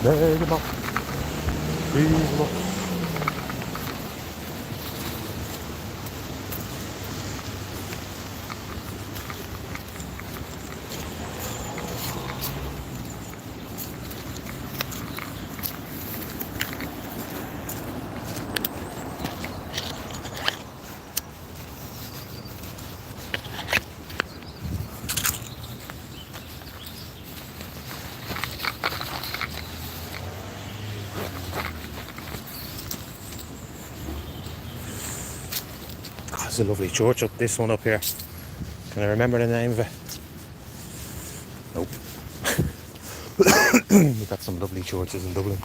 Reasonable. Reasonable. There's a lovely church up this one up here. Can I remember the name of it? Nope. We've got some lovely churches in Dublin.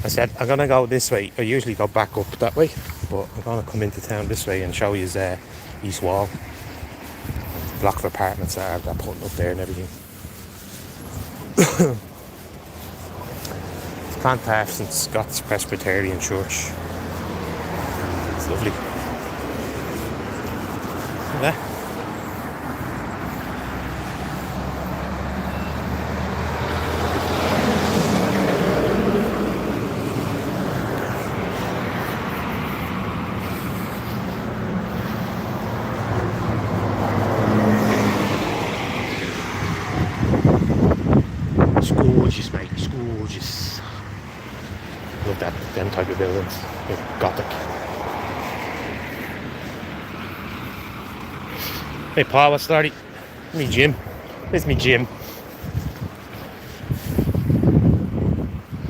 I said I'm gonna go this way. I usually go back up that way, but I'm gonna come into town this way and show you the east wall, the block of apartments that are putting up there and everything. It's Clontarf St Scott's Presbyterian Church. It's lovely. Yeah. It's gorgeous, mate. It's gorgeous. Love them type of buildings. They're Gothic. Hey Paul, what's started? Me gym. Where's me gym?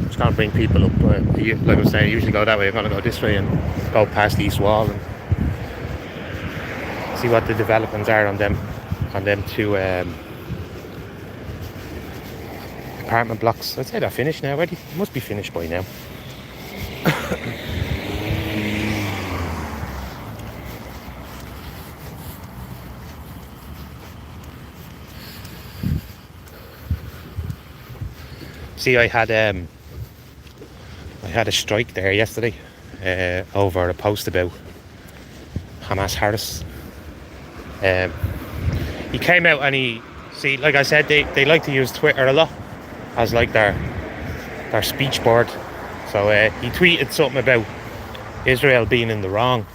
Just gonna bring people up. Like I was saying, I usually go that way. I'm gonna go this way and go past the east wall and see what the developments are on them two apartment blocks. I'd say they're finished now already. They must be finished by now. See, I had a strike there yesterday over a post about Hamas Harris. He came out and like I said, they like to use Twitter a lot as like their speech board. So he tweeted something about Israel being in the wrong.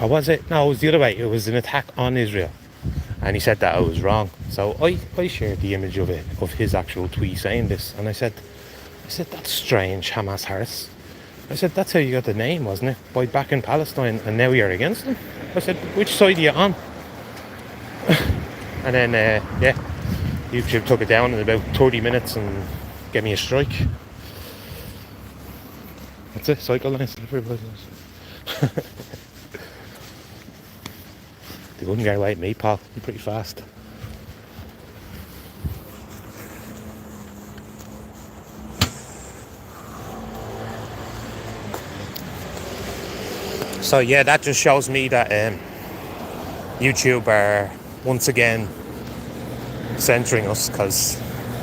Or was it? No, it was the other way. It was an attack on Israel. And he said that I was wrong. So I shared the image of his actual tweet saying this. And I said, that's strange, Hamas Harris. I said, that's how you got the name, wasn't it? By backing Palestine, and now you're against them. I said, which side are you on? And then, YouTube took it down in about 30 minutes and gave me a strike. That's it, cycle lanes. They wouldn't get away with me, Paul. I'm pretty fast. So yeah, that just shows me that YouTube are once again censoring us because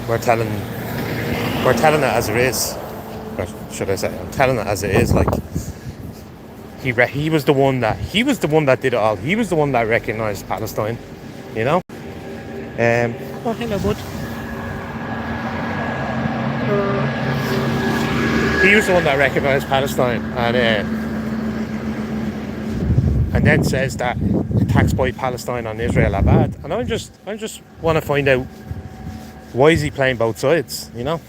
we're telling it as it is. Or should I say, I'm telling it as it is. Like he was the one that did it all. He was the one that recognised Palestine. You know. Oh, hello, bud. He was the one that recognised Palestine, and then says that attacks by Palestine on Israel are bad. And I just want to find out, why is he playing both sides, you know?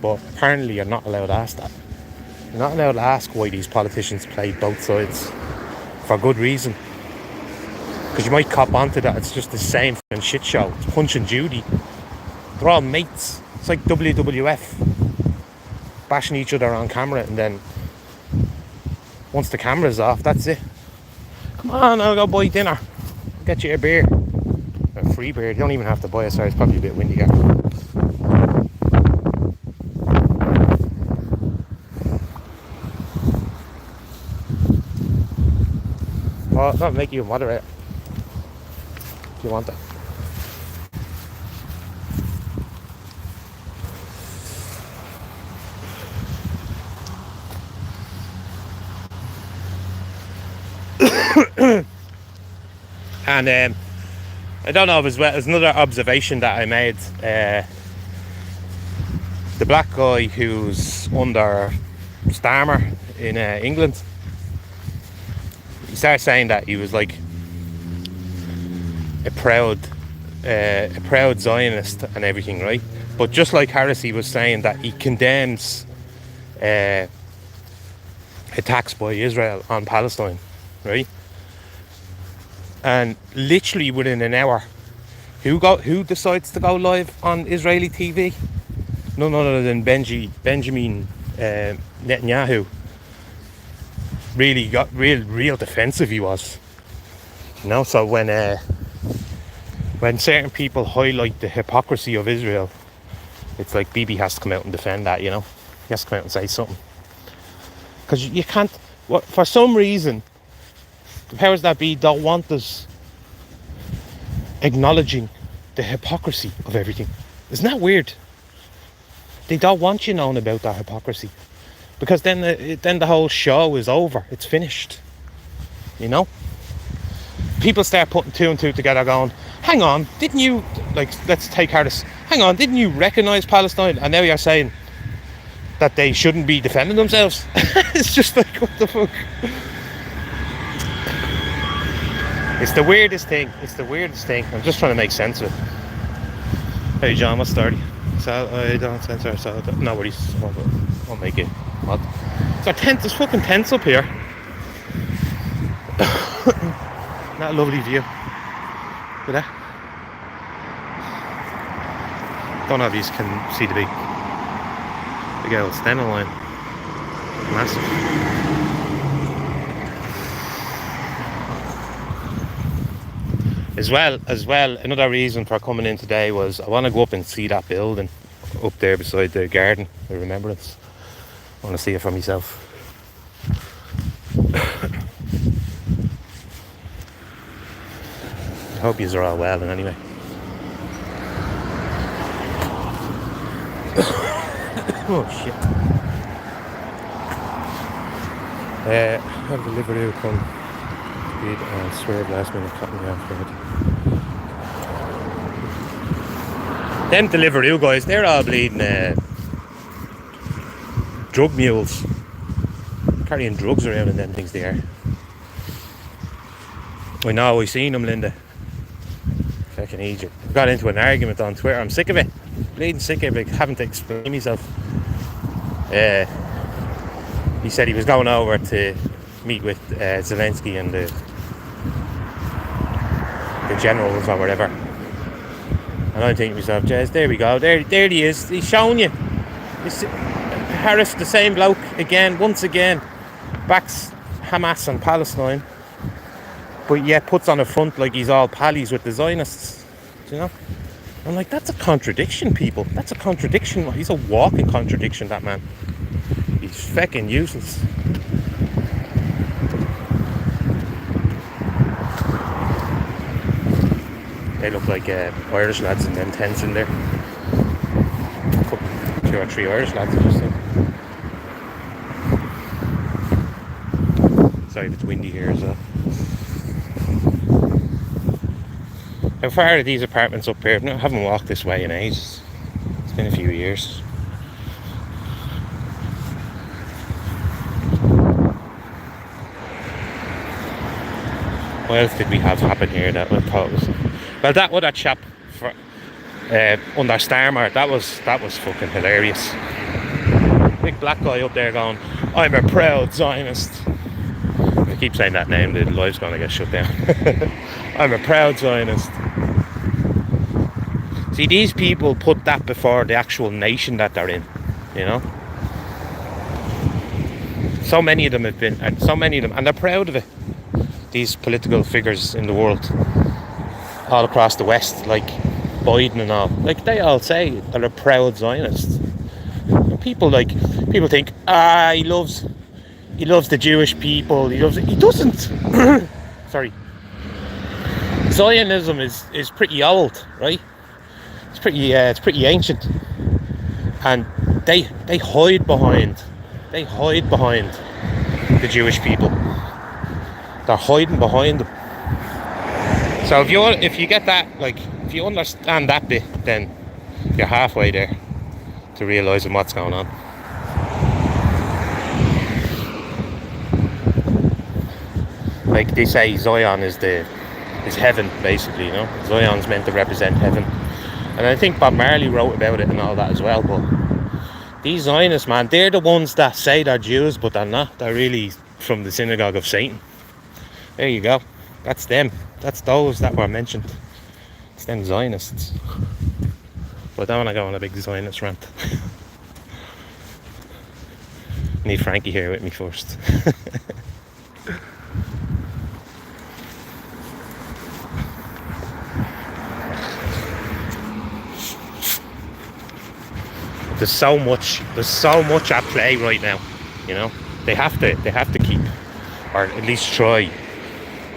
But apparently you're not allowed to ask that. You're not allowed to ask why these politicians play both sides for good reason. Because you might cop onto that it's just the same fucking shit show. It's Punch and Judy. They're all mates. It's like WWF. Bashing each other on camera, and then once the camera's off, that's it. Come on, I'll go buy dinner. I'll get you a beer. A free beer. You don't even have to buy it, sorry, it's probably a bit windy here. Well, that'll make you a moderator. If you want that. And I don't know, as well as another observation that I made the black guy who's under Starmer in England, he started saying that he was like a proud Zionist and everything, right? But just like Harris, he was saying that he condemns attacks by Israel on Palestine, right? And literally within an hour, who decides to go live on Israeli TV? None other than Benjamin Netanyahu. Really got real defensive he was. You know, so when certain people highlight the hypocrisy of Israel, it's like Bibi has to come out and defend that, you know? He has to come out and say something. Because you can't, for some reason, the powers that be don't want us acknowledging the hypocrisy of everything. Isn't that weird? They don't want you knowing about that hypocrisy. Because then the whole show is over. It's finished. You know? People start putting two and two together going, hang on, didn't you, like, let's take Harris, hang on, didn't you recognise Palestine? And now you're saying that they shouldn't be defending themselves. It's just like, what the fuck? It's the weirdest thing. It's the weirdest thing. I'm just trying to make sense of it. Hey John, what's 30? So I don't censor, so nobody's. I'll make it. What? It's fucking tense up here. That lovely view. Look at that. Don't know if you can see the big old Stena line. Massive. As well, another reason for coming in today was I want to go up and see that building up there beside the garden, the Remembrance. I want to see it for myself. I hope yous are all well, and anyway. Oh shit. Have the Liverpool come speed and swerve last minute, cut me off road. Them Deliveroo guys, they're all bleeding drug mules. Carrying drugs around and them things there. I know, I seen them, Linda. Fucking Egypt. I got into an argument on Twitter. I'm sick of it. Bleeding sick of it. Having to explain myself. He said he was going over to meet with Zelensky and the generals or whatever. And I'm thinking to myself, Jez, there we go. There he is. He's showing you. Harris, the same bloke again, once again, backs Hamas and Palestine, but yet puts on a front like he's all pallies with the Zionists. You know? I'm like, that's a contradiction, people. That's a contradiction. He's a walking contradiction, that man. He's fucking useless. They look like Irish lads in them tents in there. 2 or 3 Irish lads, I just think. Sorry if it's windy here as well. How far are these apartments up here? I haven't walked this way in ages. It's been a few years. What else did we have happen here that I thought was... Well, that other chap for, under Starmer, that was fucking hilarious. Big black guy up there going, I'm a proud Zionist. I keep saying that name, the live's going to get shut down. I'm a proud Zionist. See, these people put that before the actual nation that they're in, you know? So many of them have been, and they're proud of it. These political figures in the world, all across the West, like Biden and all, like they all say they're a proud Zionist. And people think, he loves the Jewish people. He doesn't. Sorry. Zionism is pretty old, right? It's pretty ancient, and they hide behind the Jewish people. They're hiding behind them. So if you get that, like, if you understand that bit, then you're halfway there to realising what's going on. Like they say, Zion is heaven, basically. You know, Zion's meant to represent heaven, and I think Bob Marley wrote about it and all that as well. But these Zionists, man, they're the ones that say they're Jews, but they're not. They're really from the synagogue of Satan. There you go. That's them. That's those that were mentioned. It's them Zionists. But I don't want to go on a big Zionist rant. I need Frankie here with me first. There's so much at play right now, you know. They have to keep, or at least try,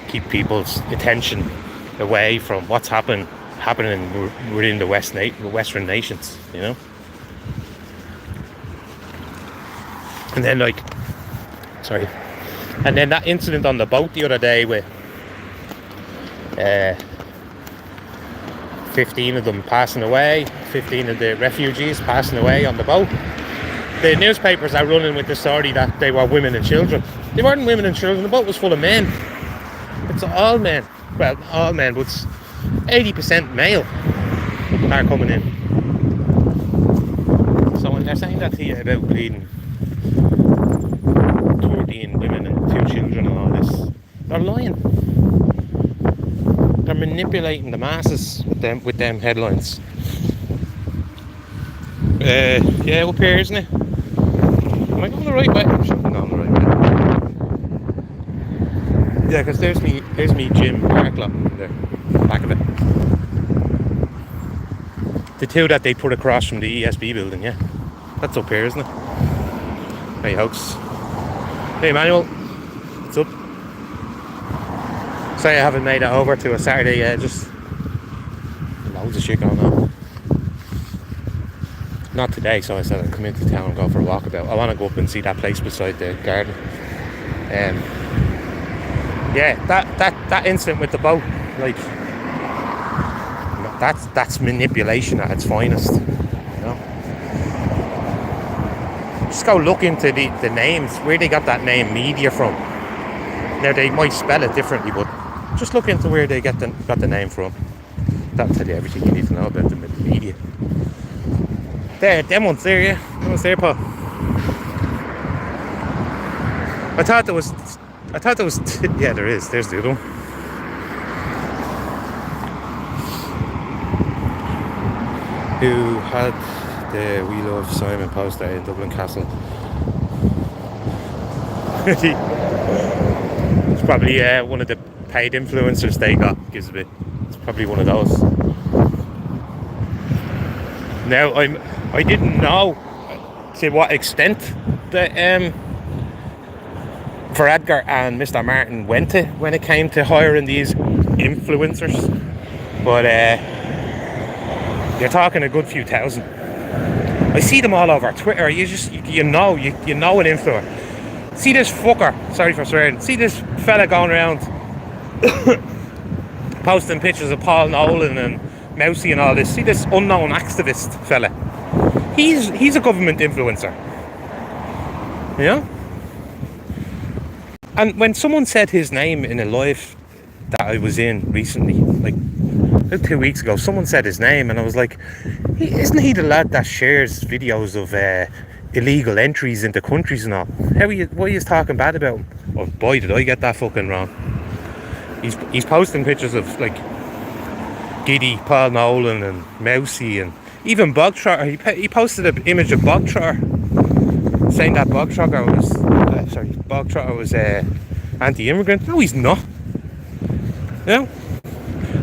keep people's attention away from what's happening within the Western nations, you know. And then and then that incident on the boat the other day with 15 of them passing away, 15 of the refugees passing away on the boat. The newspapers are running with the story that they were women and children. They weren't women and children, the boat was full of men. It's all men. Well, all men, but it's 80% male are coming in. So when they're saying that to you about bleeding 13 women and 2 children and all this, they're lying. They're manipulating the masses with them headlines. Yeah, up here, isn't it? Am I going the right way? I'm sure I'm going the right way. Yeah, because there's me gym park lot there, back of it. The two that they put across from the ESB building, yeah. That's up here, isn't it? Hey, Hoax. Hey, Emmanuel. What's up? Sorry I haven't made it over to a Saturday yet, just loads of shit going on. Not today, so I said I'd come into town and go for a walkabout. I want to go up and see that place beside the garden. Yeah, that incident with the boat, like, that's manipulation at its finest, you know. Just go look into the names, where they got that name media from. Now they might spell it differently, but just look into where they got the name from. That'll tell you everything you need to know about the media. There, them ones there, yeah. Them ones there, Paul. I thought there was yeah, there is. There's the other one. Who had the We Love Simon poster in Dublin Castle. It's probably one of the paid influencers they got, gives a bit. It's probably one of those. Now I didn't know to what extent the Edgar and Mr. Martin went to when it came to hiring these influencers, but you're talking a good few thousand. I see them all over Twitter. You know an influencer. See this fucker, sorry for swearing, see this fella going around posting pictures of Paul Nolan and Mousy and all this. See this unknown activist fella. He's a government influencer. You know? And when someone said his name in a live that I was in recently, like 2 weeks ago, someone said his name and I was like, isn't he the lad that shares videos of illegal entries into countries and all? Why are you talking bad about him? Oh boy, did I get that fucking wrong. He's posting pictures of like Giddy, Paul Nolan and Mousy and even Bog Trotter. He posted an image of Bog Trotter saying that Bog Trotter was anti-immigrant. No, he's not. You know?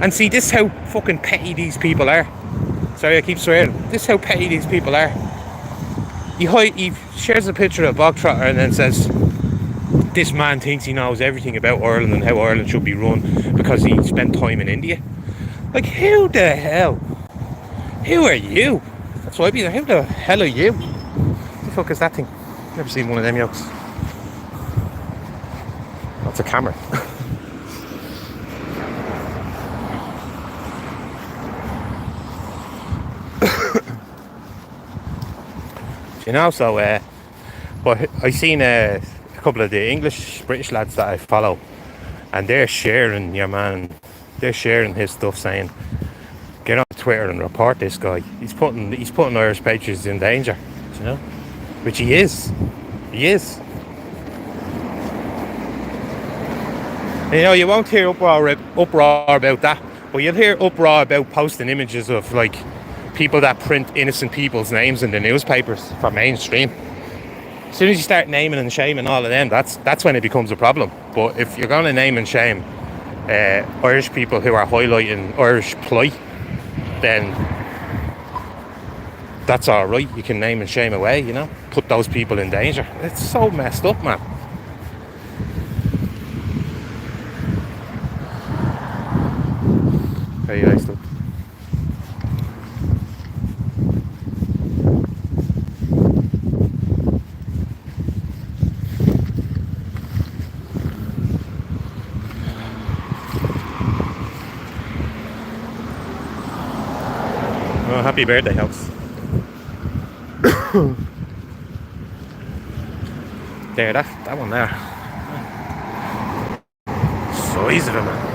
And see, this is how fucking petty these people are. Sorry, I keep swearing. This is how petty these people are. He shares a picture of Bog Trotter and then says, this man thinks he knows everything about Ireland and how Ireland should be run because he spent time in India. Like, who the hell? Who are you? That's what I'd be like. Who the hell are you? What the fuck is that thing? Never seen one of them yokes. That's a camera. You know, so but I seen a couple of the British lads that I follow, and they're sharing they're sharing his stuff, saying, "Get on Twitter and report this guy. He's putting Irish patriots in danger." You know, which he is. He is. And, you know, you won't hear uproar about that, but you'll hear uproar about posting images of like people that print innocent people's names in the newspapers for mainstream. As soon as you start naming and shaming all of them, that's when it becomes a problem. But if you're going to name and shame Irish people who are highlighting Irish plight, then that's all right. You can name and shame away, you know, put those people in danger. It's so messed up, man. Very nice stuff. Oh, happy birthday, house. There, that one there. Size of it, man.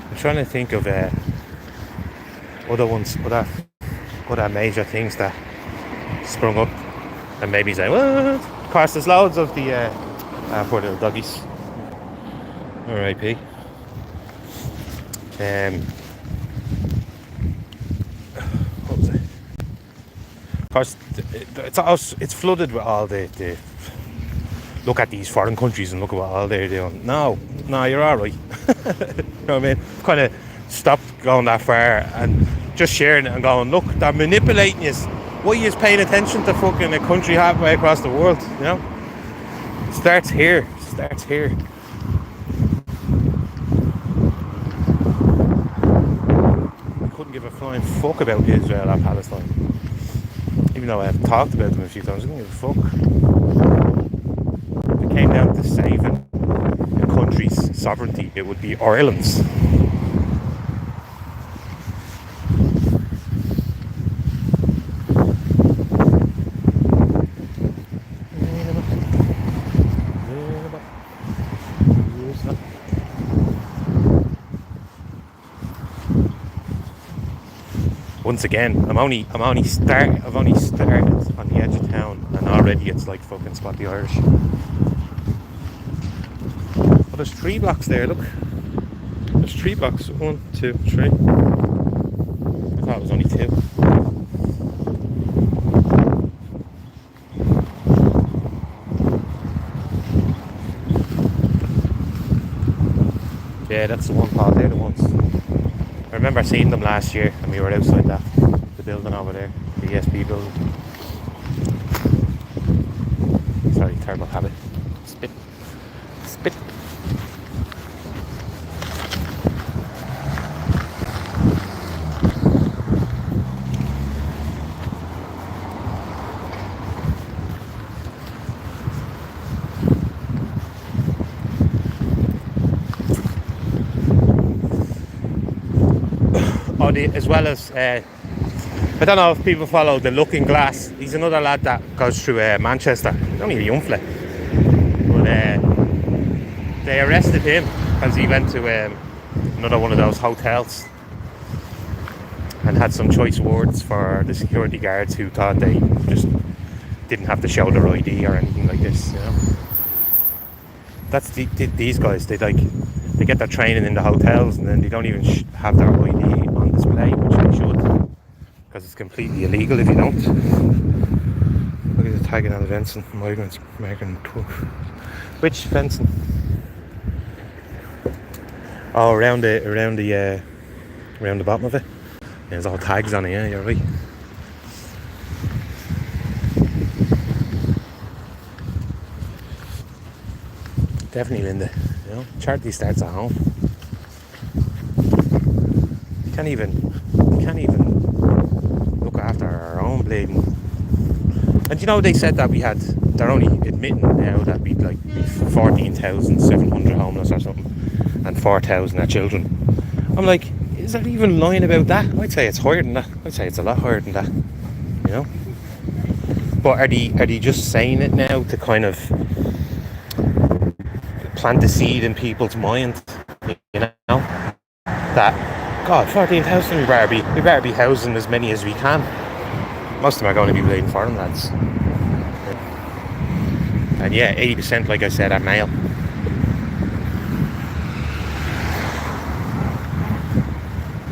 I'm trying to think of other major things that sprung up, and maybe say, well, of course, there's loads of the poor little doggies. R.I.P. What was it? Of course, it's flooded with all the look at these foreign countries and look at what all they're doing. No, you're all right. You know what I mean? Kind of stopped going that far and just sharing it and going, look, they're manipulating you. Why are you paying attention to fucking a country halfway across the world? You know? Starts here. I couldn't give a flying fuck about Israel or Palestine. Even though I have talked about them a few times, I couldn't give a fuck. If it came down to saving a country's sovereignty, it would be Ireland's. Once again, I've only started on the edge of town, and already it's like fucking spot the Irish. But there's 3 blocks there, look. There's 3 blocks. 1, 2, 3. I thought it was only 2. Yeah, that's the one part. They're the ones. I remember seeing them last year, and we were outside the building over there, the ESB building. Sorry, terrible habit. Spit. As well as I don't know if people follow the Looking Glass. He's another lad that goes through Manchester. He's only a young fella, but they arrested him because he went to another one of those hotels and had some choice words for the security guards who thought they just didn't have to show their ID or anything like this. You know, that's these guys. They get their training in the hotels, and then they don't even have their ID on display, which they should, because it's completely illegal if you don't. Look at the tagging on the fencing. Migrants, American. Which fencing? Oh, around the bottom of it. There's all tags on it. Yeah, you're right. Definitely, Linda. You know, charity starts at home. We can't even look after our own bleeding And you know, they said that they're only admitting now that we'd like 14,700 homeless or something, and 4,000 are children. I'm like, is there even lying about that? I'd say it's higher than that. I'd say it's a lot higher than that. You know? But are they just saying it now to kind of plant the seed in people's minds? You know? That, God, 14,000, we better be housing as many as we can. Most of them are going to be waiting for them, lads. And yeah, 80%, like I said, are male.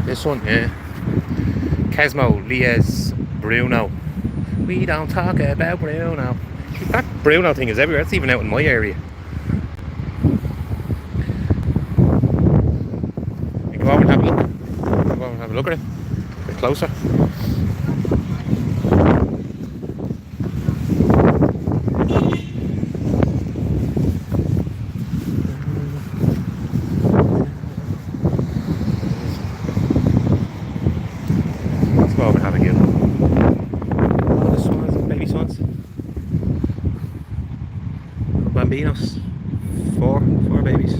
This one, yeah. Cosmo, Lies, Bruno. We don't talk about Bruno. That Bruno thing is everywhere. It's even out in my area. You go over and have a look. Go over and have a look at it. A bit closer. Let's go over and have a good look. Bambinos, four babies.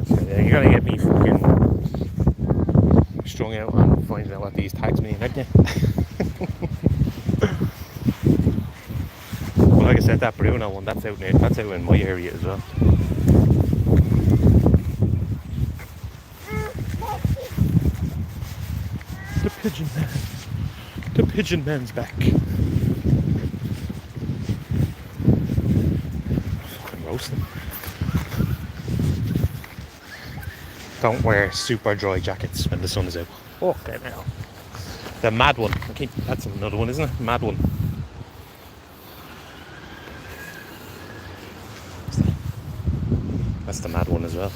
So yeah, you gotta get me fucking strung out on finding out what these tags mean, don't you? Well, like I said, that Bruno one, that's out in my area as well. The pigeon man's back. Fucking roasting. Don't wear super dry jackets when the sun is out. Okay, now. The mad one. That's another one, isn't it? Mad one. That's the mad one as well.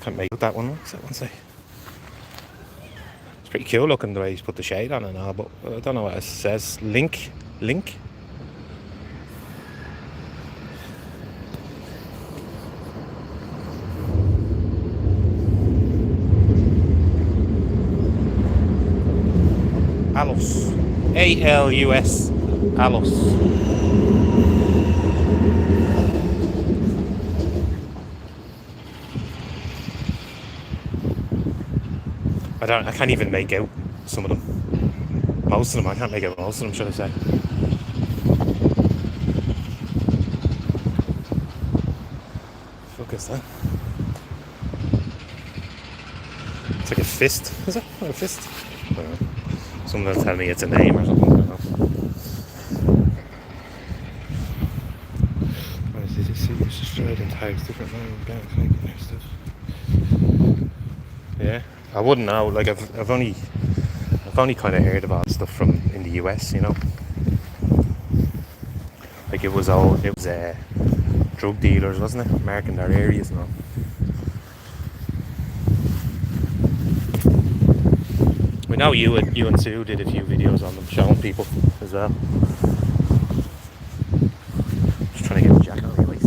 Can't make that one. What's that one say? It's pretty cool looking the way he's put the shade on it now, but I don't know what it says. Link. Alus. A-L-U-S. Alus. I can't even make out some of them. Most of them, I can't make out most of them, should I say. Fuck is that? It's like a fist, is it? Or a fist? I don't know. Someone will tell me it's a name or something, I don't know. What is it? See, it's just right in tags, different stuff. Yeah. I wouldn't know. Like I've only kind of heard about stuff from in the US, you know. Like it was drug dealers, wasn't it? Marking their areas and all. We know you and Sue did a few videos on them, showing people as well. Just trying to get the jacket on my waist.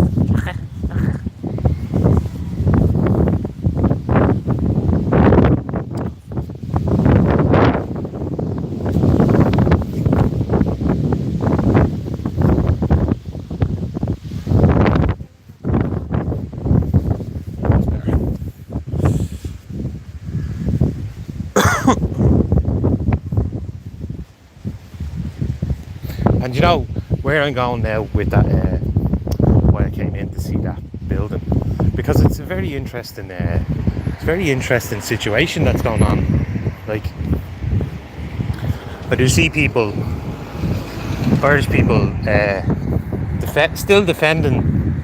And you know where I'm going now with that, why I came in to see that building, because it's a very interesting situation that's going on. Like, I do see Irish people still defending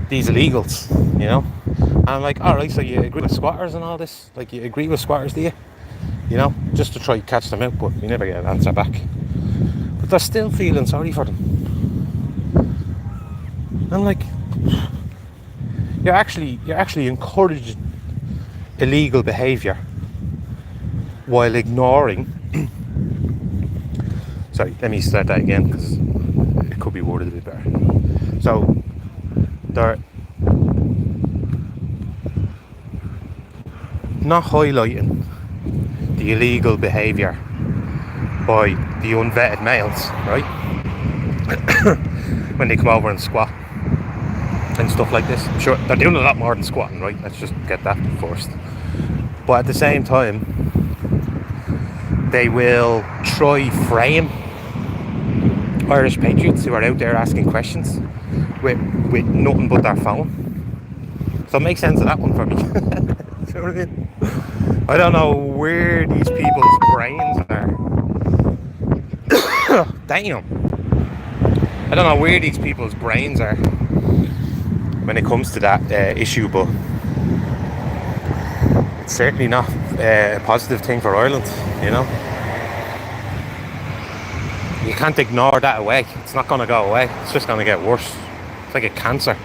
these illegals, you know. And I'm like, alright, so you agree with squatters and all this? Like, you agree with squatters, do you? You know, just to try to catch them out, but you never get an answer back. But they're still feeling sorry for them. I'm like, you're actually encouraging illegal behaviour while ignoring Sorry, let me start that again because it could be worded a bit better. So they're not highlighting the illegal behaviour by the unvetted males, right? When they come over and squat and stuff like this. I'm sure they're doing a lot more than squatting, right? Let's just get that first. But at the same time, they will try frame Irish patriots who are out there asking questions with nothing but their phone. So it makes sense of that one for me. You know what I mean? I don't know where these people's brains are. Damn. I don't know where these people's brains are when it comes to that issue, but it's certainly not a positive thing for Ireland, you know. You can't ignore that away. It's not going to go away. It's just going to get worse. It's like a cancer.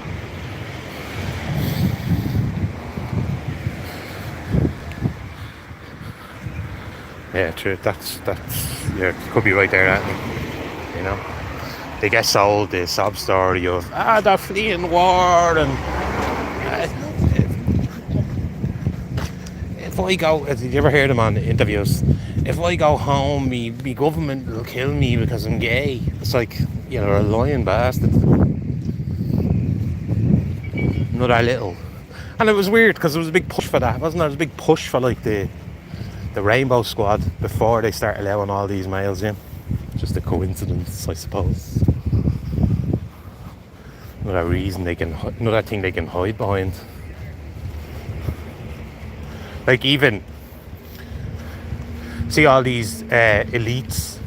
Yeah, true. That's yeah, you could be right there, Anthony. You know, they get sold the sob story of they're fleeing war, and if I go, did you ever hear them on interviews? If I go home, me government will kill me because I'm gay. It's like, you're a lying bastard. Another little. And it was weird because there was a big push for that, wasn't there? There was a big push for like the Rainbow Squad before they start allowing all these males in. Just a coincidence, I suppose. Another thing they can hide behind. Like, even see all these elites,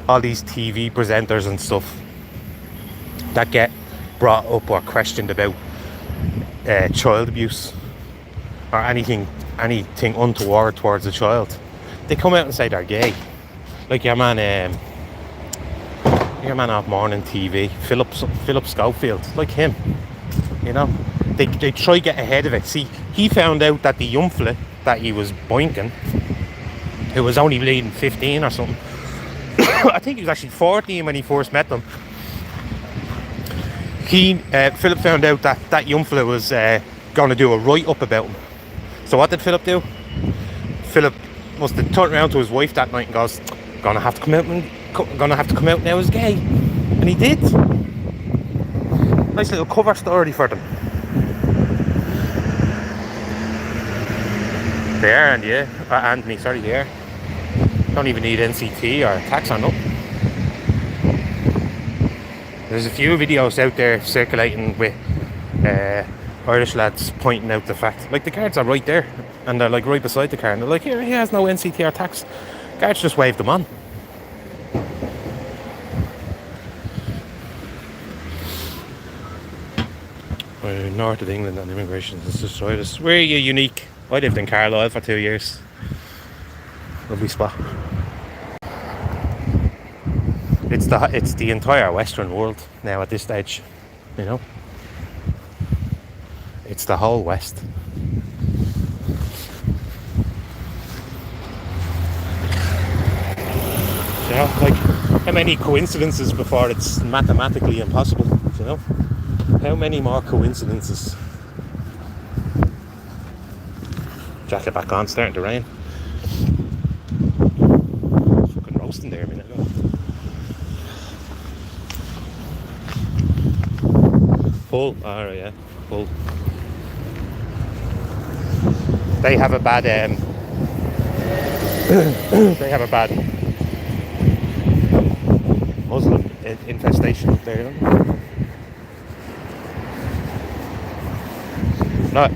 all these TV presenters and stuff that get brought up or questioned about child abuse or anything untoward towards a child. They come out and say they're gay. Like your man off morning TV, Philip Schofield, like him. You know, they try to get ahead of it. See, he found out that the young fella that he was boinking, who was only bleeding 15 or something. I think he was actually 14 when he first met them. Philip found out that young fella was going to do a write-up about him. So what did Philip do? Philip must have turned around to his wife that night and goes, gonna have to come out now as gay. And he did. Nice little cover story for them. They are, and yeah, Anthony, sorry, they are. Don't even need NCT or tax on them. There's a few videos out there circulating with Irish lads pointing out the fact, like the guards are right there and they're like right beside the car and they're like, here, he has no NCT or tax. Guards just waved them on. North of England and immigration has destroyed us. Where are you unique? I lived in Carlisle for 2 years. Lovely spot. It's the entire Western world now at this stage, you know. It's the whole West. You know, like, how many coincidences before it's mathematically impossible, you know? How many more coincidences? Jacket back on, starting to rain. Fucking roasting there a minute ago. Full, alright, yeah, full. They have a bad Muslim infestation up there, you know?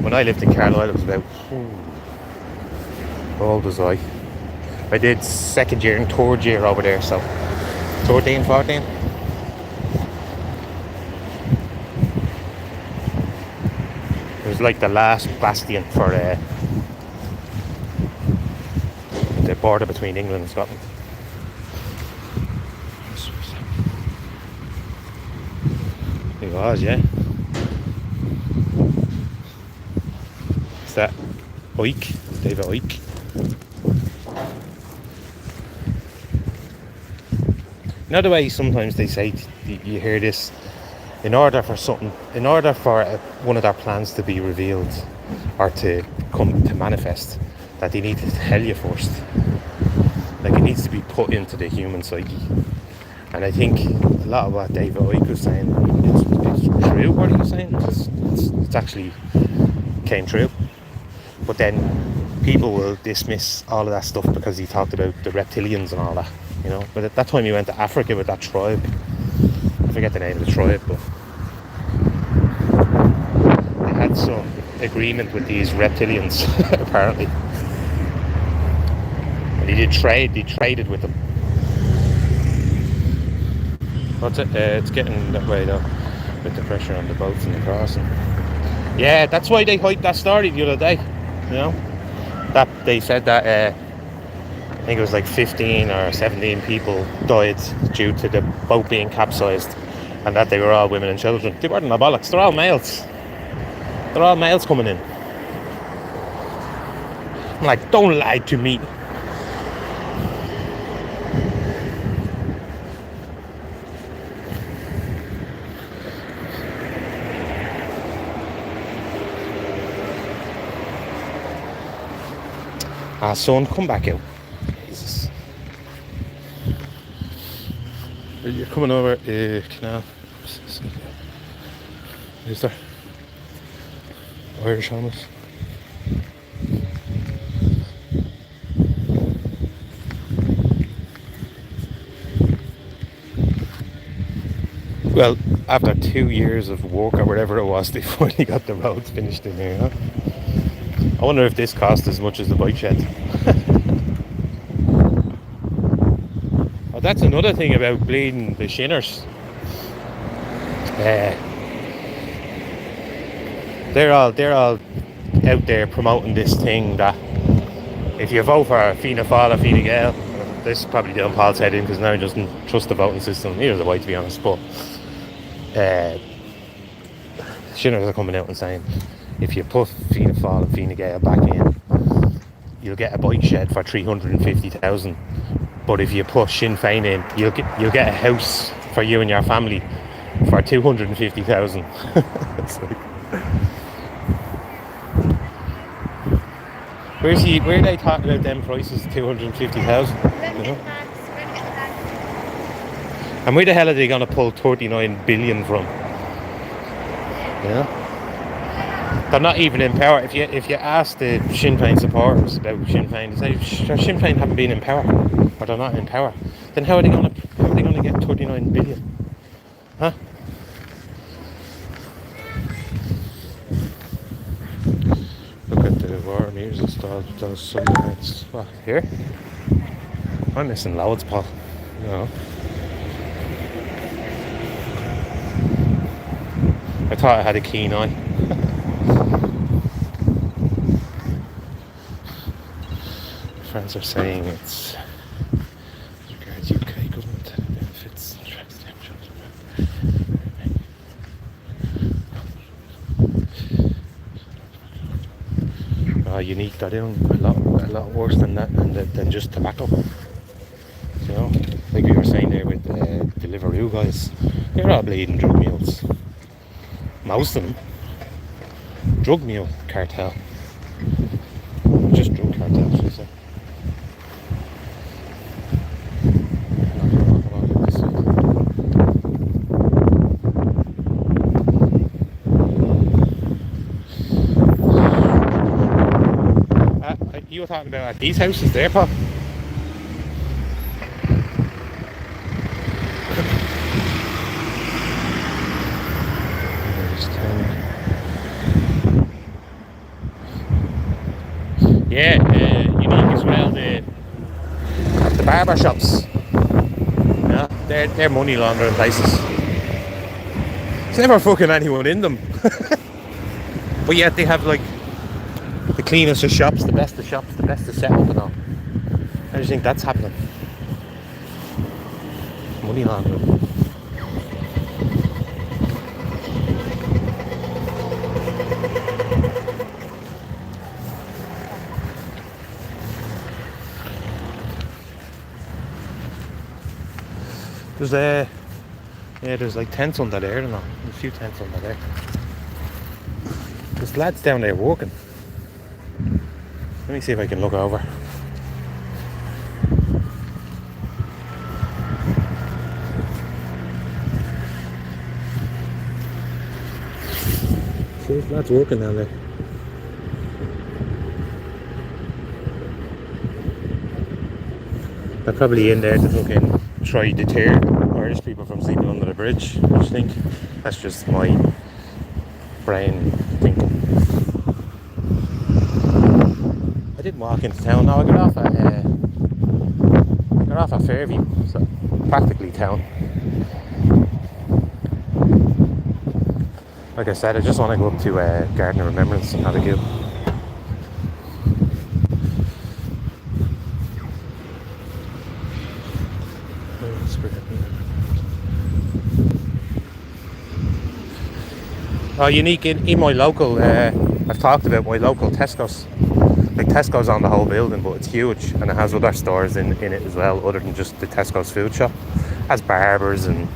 When I lived in Carlisle, it was about, how old was I? I did second year and third year over there, so 13, 14. It was like the last bastion for the border between England and Scotland. It was, yeah. Is that Ike? David Ike? You know the way sometimes they say, you hear this, in order for one of their plans to be revealed or to come to manifest, that they need to tell you first. Like, it needs to be put into the human psyche. And I think a lot of what David Icke was saying, it's true what he was saying, because it's actually came true. But then people will dismiss all of that stuff because he talked about the reptilians and all that, you know. But at that time he went to Africa with that tribe. I forget the name of the tribe, but they had some agreement with these reptilians, apparently. And he traded with them. What's it? It's getting that way though, with the pressure on the boats and the crossing. Yeah, that's why they hyped that story the other day, you know. That they said that I think it was like 15 or 17 people died due to the boat being capsized, and that they were all women and children. They weren't no bollocks, they're all males. They're all males coming in. I'm like, don't lie to me. Son, come back out. Jesus. You're coming over canal. Is there? Irish Thomas. Well, after 2 years of work or whatever it was, they finally got the roads finished in here, huh? I wonder if this cost as much as the bike shed. Oh, that's another thing about bleeding the shinners. They're all out there promoting this thing that if you vote for Fianna Fáil or Fine Gael, this is probably doing Paul's head in because now he doesn't trust the voting system. Neither the way, to be honest, but shinners are coming out and saying if you put Fianna Fáil and Fine Gael back in, you'll get a bike shed for 350,000. But if you put Sinn Féin in, you'll get a house for you and your family for 250,000. It's like, where are they talking about them prices? 250,000. You know? And where the hell are they going to pull 39 billion from? You know? They're not even in power. If you ask the Sinn Féin supporters about Sinn Féin, they say Sinn Féin haven't been in power, or they're not in power. Then how are they going to get 39 billion? Huh? Look at the water meters installed. Those sunlights. What here? I'm missing loads, Paul. You know. I thought I had a keen eye. Friends are saying it's regards UK government benefits. Unique, they're doing a lot worse than that, than just tobacco. You know, like we were saying there with the Deliveroo guys, they're all bleeding drug mules. Most of them, drug mule cartel, just drug cartel, should I say. You were talking about these houses there, Paul. Yeah, unique as well. The barber shops. Yeah, they're money laundering places. There's never fucking anyone in them, but yet they have like the cleanest of shops, the best of setup and all. How do you think that's happening? Money laundering. There's like tents under there and all. A few tents under there. There's lads down there walking. Let me see if I can look over. See, there's lads walking down there. They're probably in there to fucking try to deter Irish people from sleeping under the bridge, I think. That's just my brain thinking. I didn't walk into town. No, I got off at Fairview, so practically town. Like I said, I just want to go up to Garden of Remembrance and have a go. Oh, unique in my local, I've talked about my local Tesco's. Like Tesco's on the whole building, but it's huge and it has other stores in it as well, other than just the Tesco's food shop. It has barbers and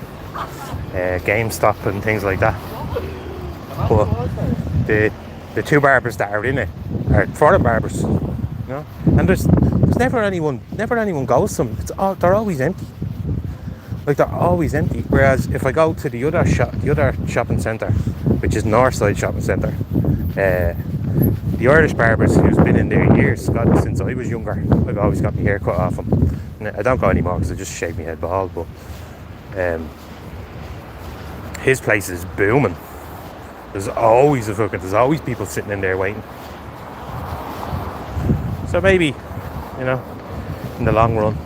GameStop and things like that. But the two barbers that are in it are foreign barbers, you know. And there's never anyone goes to them. They're always empty. Like they're always empty. Whereas if I go to the other shopping centre, which is Northside Shopping Centre, the Irish barbers who's been in there years, since I was younger, I've always got my hair cut off him. I don't go anymore because I just shave my head bald. But his place is booming. There's always people sitting in there waiting. So maybe, you know, in the long run,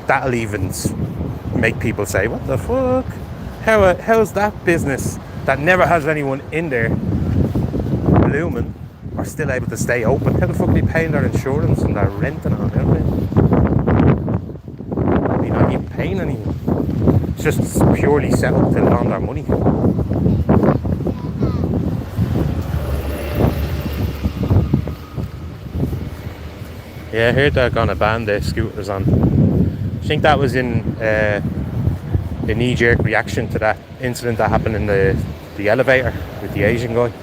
that'll even make people say, what the fuck? How's that business that never has anyone in there blooming are still able to stay open? How the fuck are they paying their insurance and their rent and all that? They're not even paying anything. It's just purely settled to launder money. Yeah, I heard they're gonna ban the scooters on. I think that was in the knee-jerk reaction to that incident that happened in the elevator with the Asian guy.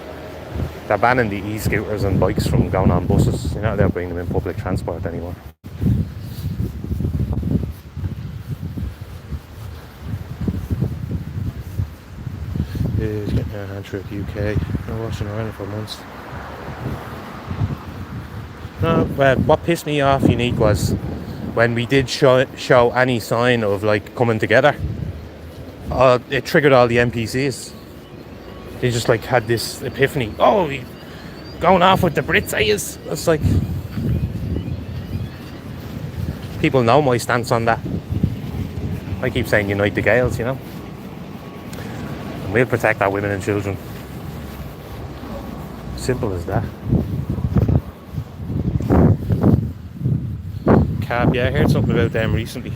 They're banning the e-scooters and bikes from going on buses. You're not allowed to bring them in public transport anymore. Is getting a hand trip UK. No washing around for months. No, well, what pissed me off, Unique, was when we did show any sign of like coming together. It triggered all the NPCs. They just like had this epiphany. Oh, going off with the Brits, is. It's like people know my stance on that. I keep saying unite the Gaels, you know, and we'll protect our women and children. Simple as that. Cab, yeah, I heard something about them recently.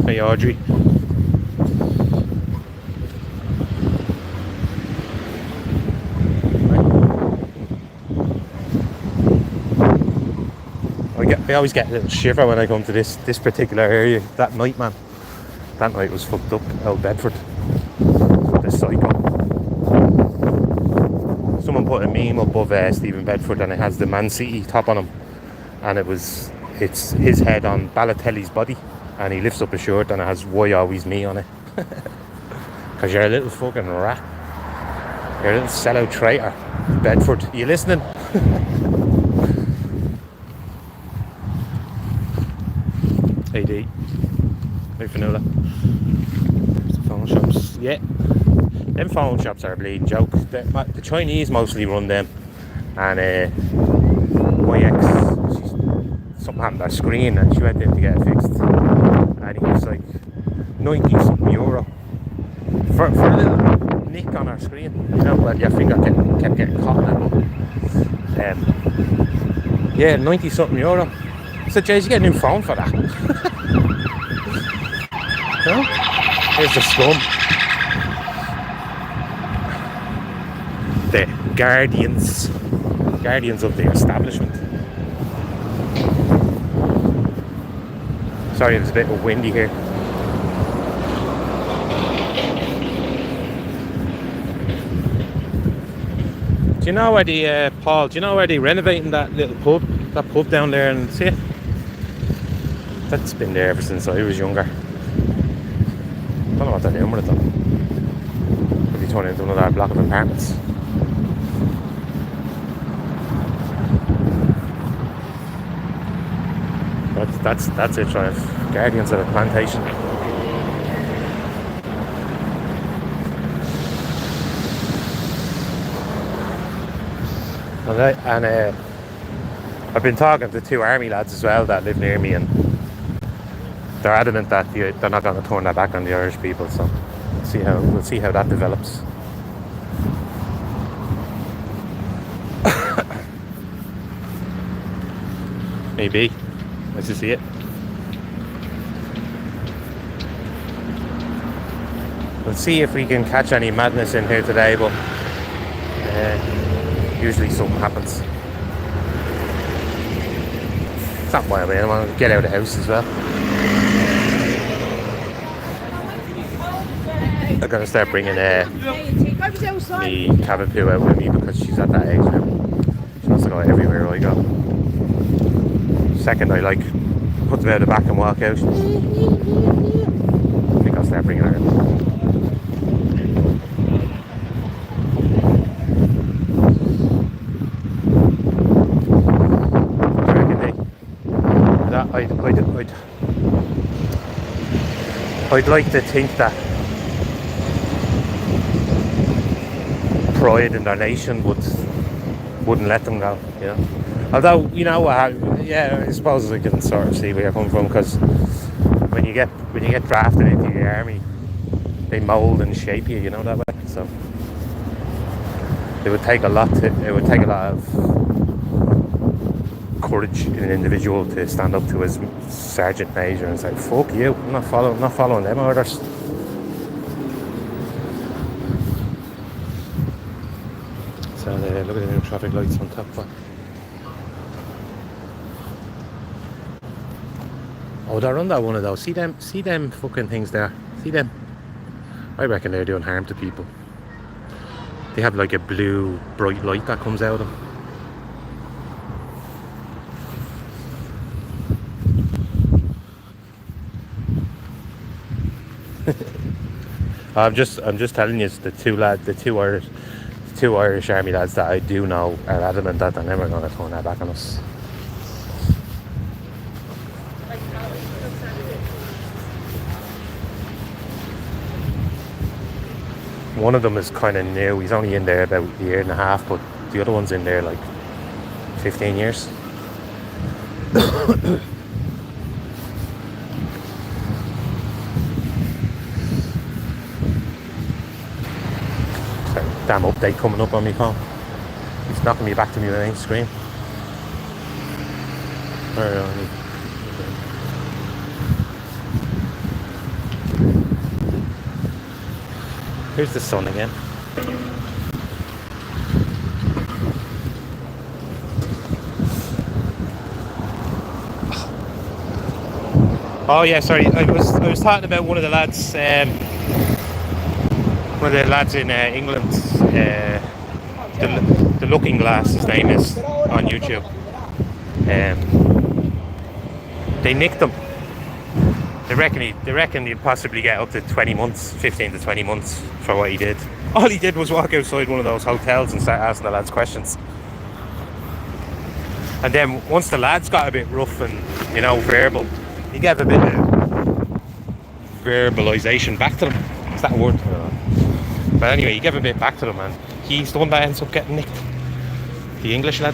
Hey Audrey. I always get a little shiver when I come to this particular area. That night, man. That night was fucked up. Old Bedford. The psycho. Someone put a meme above Stephen Bedford and it has the Man City top on him. And it's his head on Balotelli's body. And he lifts up his shirt and it has "Why always me" on it. Because you're a little fucking rat. You're a little sellout traitor. Bedford, are you listening? AD. Hey Vanilla. There's the phone shops. Yeah. Them phone shops are a bleeding joke. The Chinese mostly run them. And my ex, something happened to her screen and she went in to get it fixed. And he was like 90 something euro for a little nick on her screen, you know, well your finger kept getting caught in it. Yeah, 90 something euro. I said, Jay, you get a new phone for that. You know? Here's the scum. The guardians of the establishment. Sorry, it was a bit windy here. Do you know where the Paul? Do you know where they renovating that little pub? That pub down there, and see it? That's been there ever since I was younger. Don't know what they're doing with it though. Could be turning into another block of apartments. That's it, trying Guardians of the Plantation. And I've been talking to 2 army lads as well that live near me, and they're adamant that they're not going to turn their back on the Irish people. So we'll see how that develops. Maybe. Let's just see it. We'll see if we can catch any madness in here today, but usually something happens. It's not why I want to get out of the house as well. I'm going to start bringing the cabin poo out with me because she's at that age now. She wants to go everywhere I go. Second I put them out the back and walk out, I think I'll start bringing her in. I'd like to think that pride in their nation wouldn't let them go, you know. Although, you know, I suppose I can sort of see where you're coming from, because when you get drafted into the army, they mould and shape you, you know, that way. So it would take a lot of courage in an individual to stand up to his sergeant major and say, "Fuck you! I'm not following them orders." So look at the new traffic lights on top. Oh, they're under one of those. See them fucking things there. See them? I reckon they're doing harm to people. They have like a blue bright light that comes out of them. I'm just telling you, the two Irish army lads that I do know are adamant that they're never going to turn their back on us. One of them is kind of new. He's only in there about a year and a half, but the other one's in there like 15 years. Damn update coming up on my phone. It's knocking me back to my main screen. Where are we? Here's the sun again. Oh yeah, sorry. I was talking about one of the lads in England. The Looking Glass, his name is, on YouTube. They nicked him. They reckon he'd possibly get up to 20 months, 15 to 20 months for what he did. All he did was walk outside one of those hotels and start asking the lads questions. And then once the lads got a bit rough and, you know, verbal, he gave a bit of verbalisation back to them. Is that a word? But anyway, he gave a bit back to them, and he's the one that ends up getting nicked. The English lad.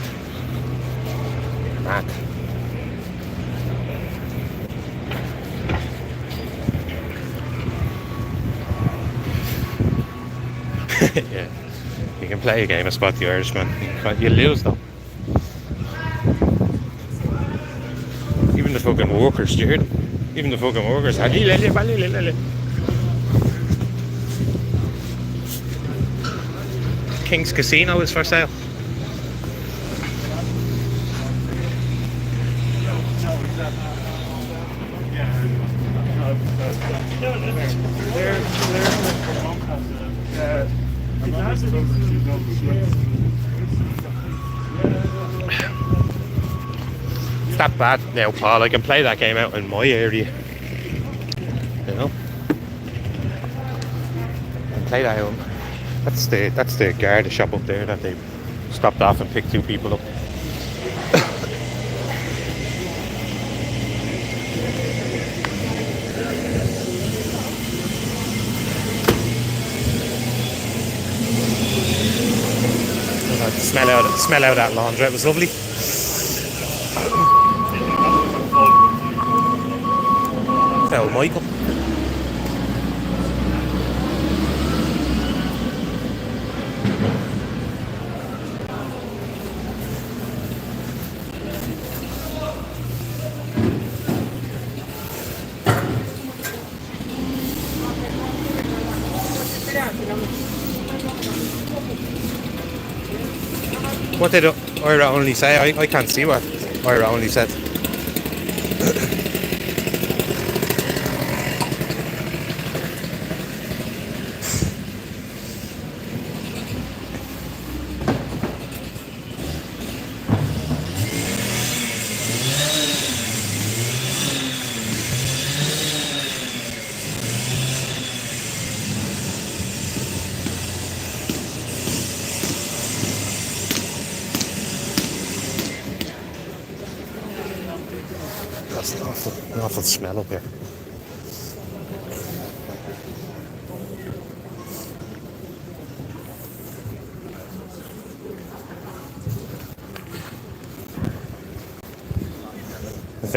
Mad. Yeah, you can play a game of Spot the Irishman. You lose though. Even the fucking workers, do you hear them? Even the fucking workers. King's Casino is for sale. It's that bad now, Paul. I can play that game out in my area. You know? I can play that out. That's the Garda shop up there that they stopped off and picked 2 people up. Smell out that laundry. It was lovely. Oh, Michael. What did Ira only say? I can't see what Ira only said. That's an awful smell up here. Is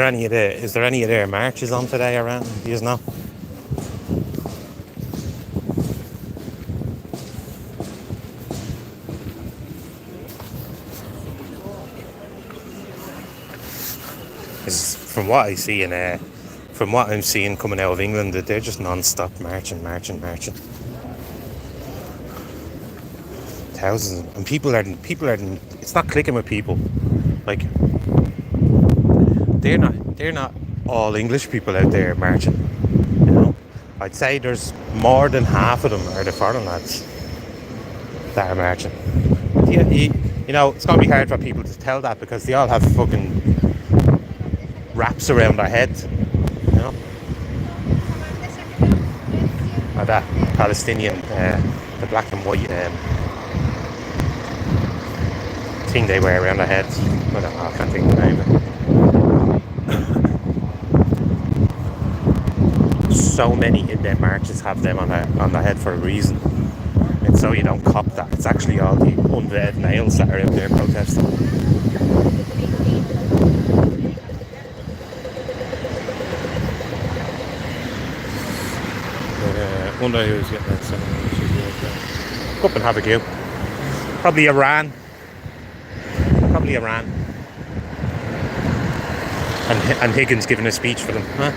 there any of their marches on today around? Do you know? From what I see from what I'm seeing coming out of England, that they're just non-stop marching. Thousands, and people are. It's not clicking with people. Like they're not all English people out there marching. You know, I'd say there's more than half of them are the foreign lads that are marching. You know, it's gonna be hard for people to tell that because they all have fucking wraps around their head, you know, or that Palestinian, the black and white thing they wear around their heads. I don't know, I can't think of the name of it. So many in their marches have them on their head for a reason. And so you don't cop that. It's actually all the undead males that are out there protesting. Wonder who's getting that song. Go up and have a go. Probably Iran. And Higgins giving a speech for them. Huh?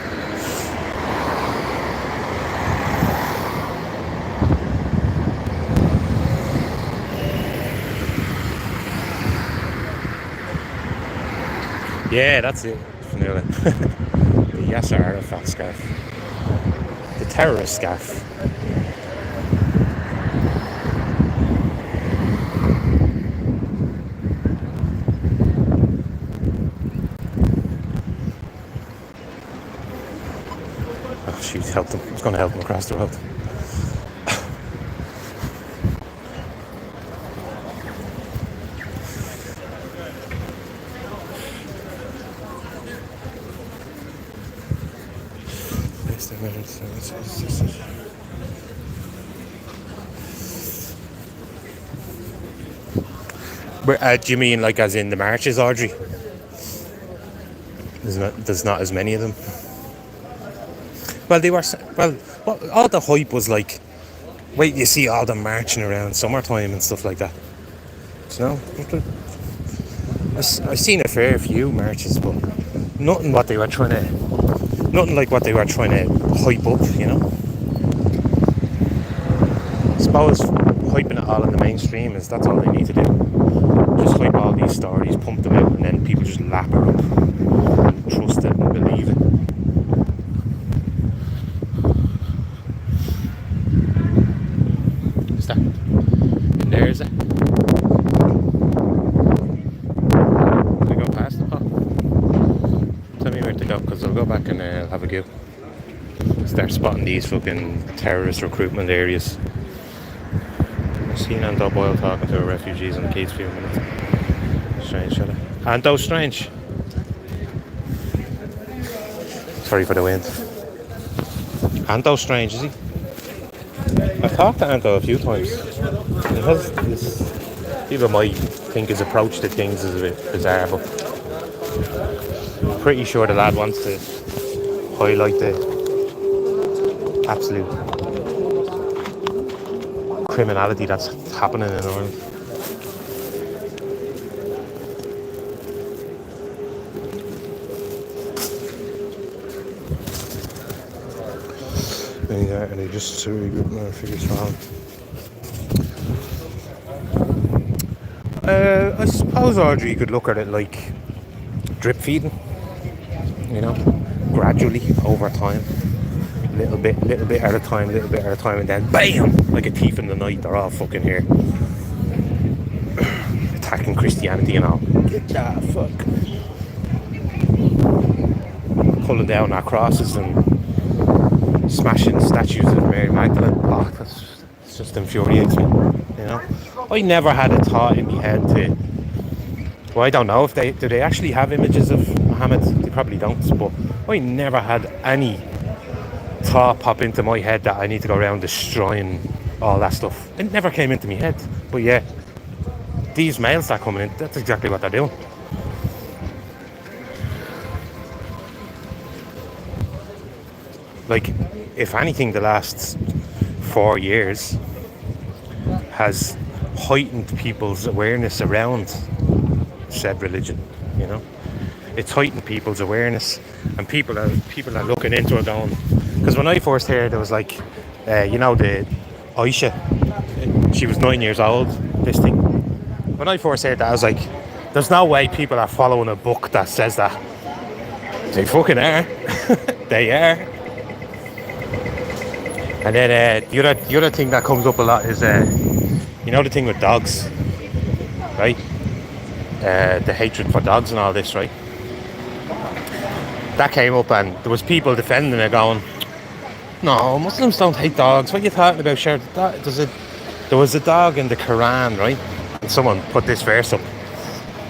Yeah, that's it. The Yasser Arafat scarf. The terrorist scarf. Oh, she's helped him. It's going to help him across the road. Do you mean like as in the marches, Audrey? There's not as many of them. Well, all the hype was like, wait, you see all them marching around summertime and stuff like that. You know, I've seen a fair few marches, but nothing like what they were trying to hype up. You know, I suppose hyping it all in the mainstream that's all they need to do. Just hype all these stories, pump them out, and then people just lap her up and trust it and believe it. back and have a go. Start spotting these fucking terrorist recruitment areas. Seen Ando Boyle talking to refugees on the Keys for a few minutes. Strange fella. Ando strange. Sorry for the wind. Ando strange, is he? I've talked to Ando a few times. People might think his approach to things is a bit bizarre, but I'm pretty sure the lad wants to highlight the absolute criminality that's happening in Ireland. And he just really good man figures found. I suppose, Audrey, you could look at it like drip feeding, you know, gradually over time, little bit at a time, and then BAM! Like a thief in the night, they're all fucking here, attacking Christianity and all. Get that fuck, pulling down our crosses and smashing statues of Mary Magdalene. Oh, it's just infuriates me, you know. I never had a thought in my head to, well, I don't know if do they actually have images of Muhammad? They probably don't, but I never had any thought pop into my head that I need to go around destroying all that stuff. It never came into my head. But yeah, these males that come in, that's exactly what they're doing. Like, if anything, the last 4 years has heightened people's awareness around said religion, you know. It's heightened people's awareness, and people are looking into it going, because when I first heard, there was like you know, the Aisha, she was 9 years old, this thing. When I first heard that, I was like, there's no way people are following a book that says that. They fucking are. They are. And then the other thing that comes up a lot is you know, the thing with dogs, right? The hatred for dogs and all this, right? That came up, and there was people defending it, going, no, Muslims don't hate dogs. What are you talking about, Sharon? There was a dog in the Quran, right? And someone put this verse up.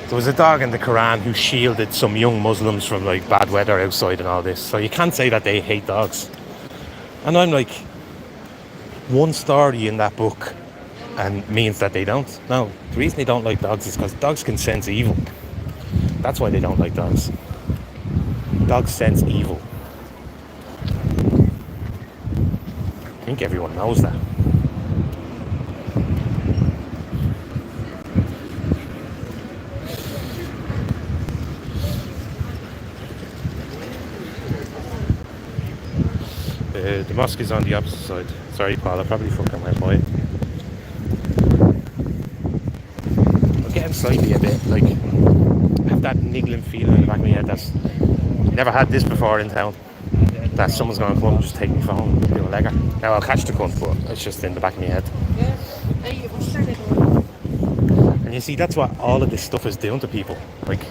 There was a dog in the Quran who shielded some young Muslims from like bad weather outside and all this. So you can't say that they hate dogs. And I'm like, one story in that book and means that they don't. No, the reason they don't like dogs is because dogs can sense evil. That's why they don't like dogs. Dogs sense evil. I think everyone knows that. The mosque is on the opposite side. Sorry, Paul, I probably fucking went by it. I'm getting slightly a bit, like, I have that niggling feeling in the back of my head that's never had this before in town. That someone's going to come and just take my phone and do a legger. Now, I'll catch the cunt, but it's just in the back of my head. And you see, that's what all of this stuff is doing to people. Like,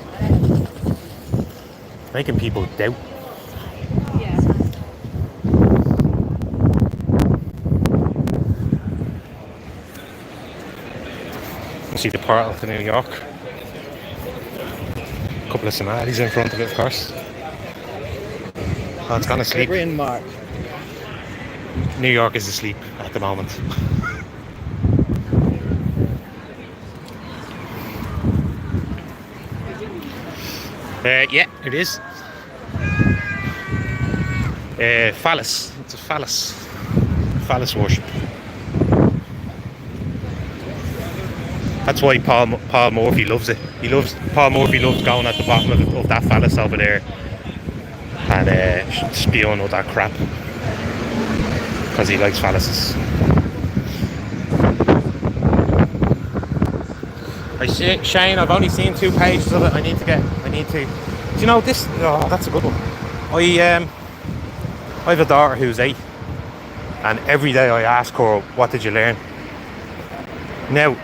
making people doubt. See the portal to New York. A couple of Somalis in front of it, of course. Oh, it's gone asleep. New York is asleep at the moment. Yeah, it is. Phallus. It's a phallus. Phallus worship. That's why Paul Murphy loves it. Paul Murphy loves going at the bottom of that phallus over there and spewing all that crap, because he likes phalluses. Shane, I've only seen 2 pages of it. I need to. Do you know this? Oh, that's a good one. I have a daughter who's 8, and every day I ask her, "What did you learn?" Now,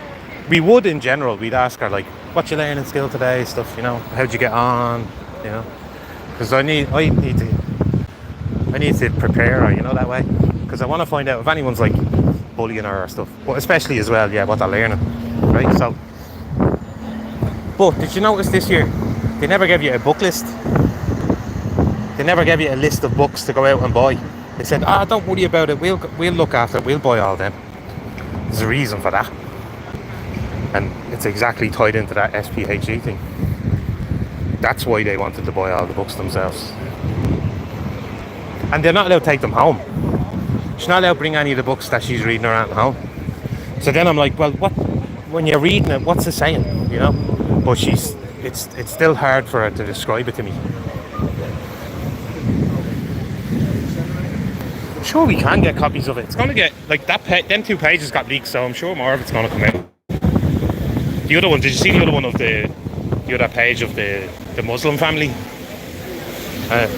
we would, in general, we'd ask her, like, what you learn in school today, stuff, you know, how'd you get on, you know, because I need to need to prepare her, that way. Because I want to find out if anyone's like bullying her or stuff. But especially as well, yeah, what they're learning. Right, so. But did you notice this year, they never gave you a book list? They never gave you a list of books to go out and buy. They said, don't worry about it, we'll look after it, we'll buy all them. There's a reason for that. And it's exactly tied into that SPHE thing. That's why they wanted to buy all the books themselves. And they're not allowed to take them home. She's not allowed to bring any of the books that she's reading around home. So then I'm like, well, when you're reading it, what's it saying, But it's still hard for her to describe it to me. I'm sure we can get copies of it. It's going to get, like, them 2 pages got leaked, so I'm sure more of it's going to come out. The other one, did you see the other one of the other page of the Muslim family?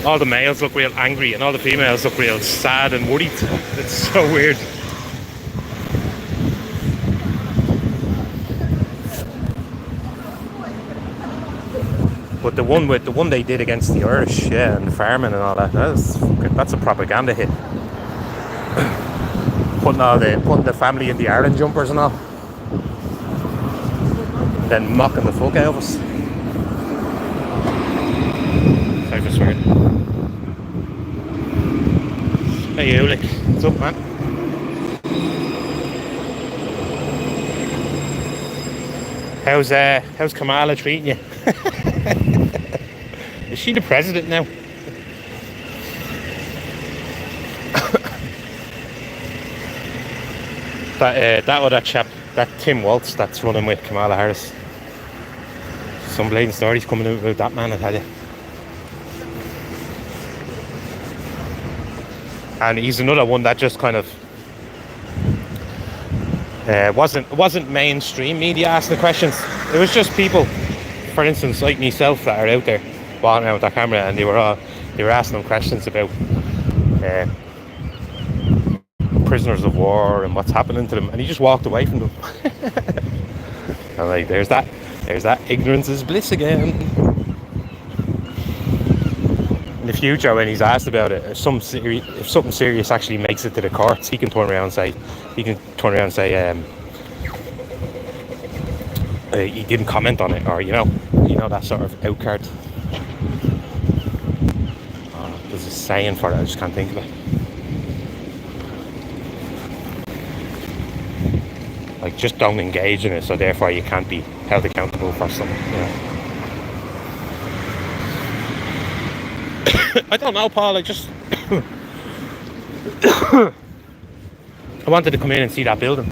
All the males look real angry and all the females look real sad and worried. It's so weird. But the one they did against the Irish, yeah, and the farming and all that, that's a propaganda hit. Putting the family in the Ireland jumpers and all. Then mocking the fuck out of us. I just swear. Hey Ulick, what's up, man? How's Kamala treating you? Is she the president now? that other chap, that Tim Waltz, that's running with Kamala Harris. Some blatant stories coming out about that man, I tell you. And he's another one that just kind of wasn't mainstream media asking the questions. It was just people, for instance, like myself, that are out there walking around with their camera, and they were asking them questions about prisoners of war and what's happening to them, and he just walked away from them. I'm like, there's that ignorance is bliss again. In the future, when he's asked about it, if something serious actually makes it to the courts, he can turn around and say he didn't comment on it, or that sort of out card. There's a saying for it, I just can't think of it. Like, just don't engage in it, so therefore you can't be held accountable for something. I don't know, Paul. I just I wanted to come in and see that building.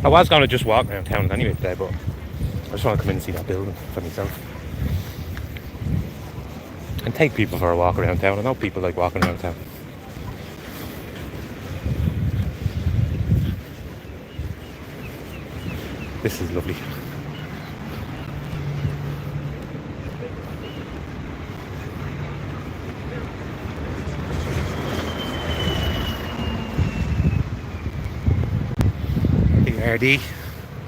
I was going to just walk around town anyway today, but I just want to come in and see that building for myself. And take people for a walk around town. I know people like walking around town. This is lovely. The RD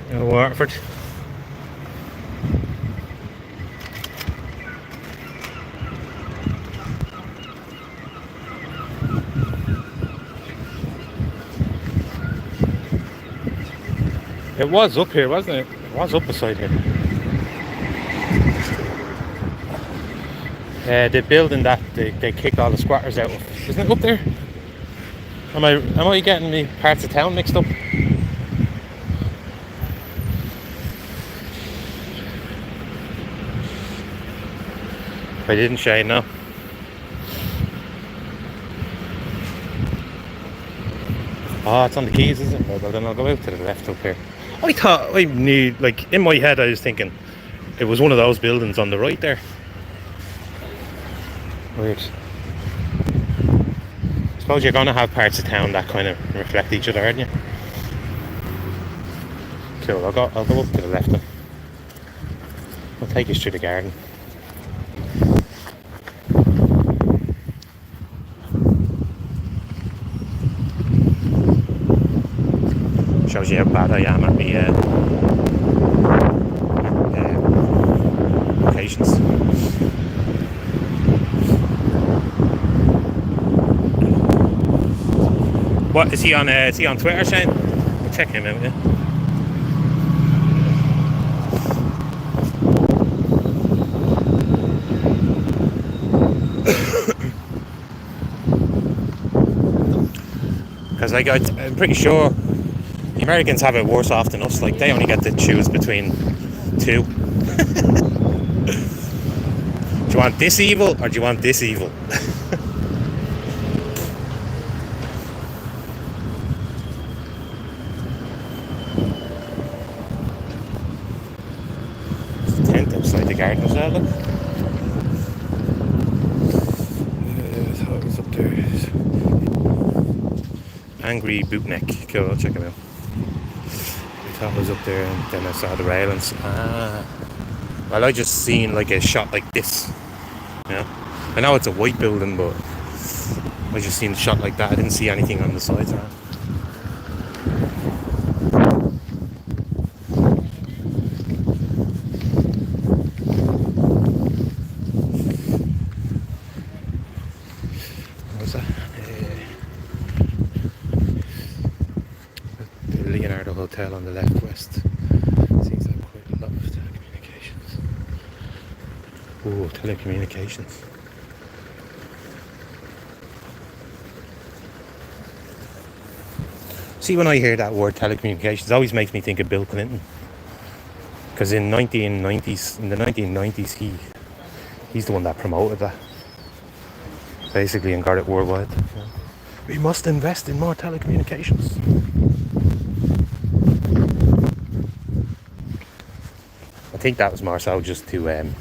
in Waterford. It was up here, wasn't it? It was up beside here. The building that they kicked all the squatters out of. Isn't it up there? Am I getting the parts of town mixed up? I didn't, Shane, no. Oh, it's on the keys, is it? Well, then I'll go out to the left up here. I thought I knew, like, in my head I was thinking it was one of those buildings on the right there. Weird. I suppose you're going to have parts of town that kind of reflect each other, aren't you? Cool, I'll go up to the left then. I'll take you through the garden. Shows you how bad I am at the locations. What is he on? Is he on Twitter, Shane? Check him out. Yeah. Because like I'm pretty sure the Americans have it worse off than us. Like they only get to choose between two. Do you want this evil or do you want this evil? There's a tent outside the garden as well. Look. I thought it was up there. Angry Bootneck. Cool, I'll check him out. I thought it was up there and then I saw the railings. Well, I just seen like a shot like this. Yeah. I know it's a white building, but I just seen a shot like that. I didn't see anything on the sides. Right? What was that? The Leonardo Hotel on the left west. Seems like quite a lot of telecommunications. Oh, telecommunications. See, when I hear that word telecommunications, it always makes me think of Bill Clinton. Because in the 1990s, he's the one that promoted that. Basically, and got it worldwide. Yeah. We must invest in more telecommunications. I think that was more so just to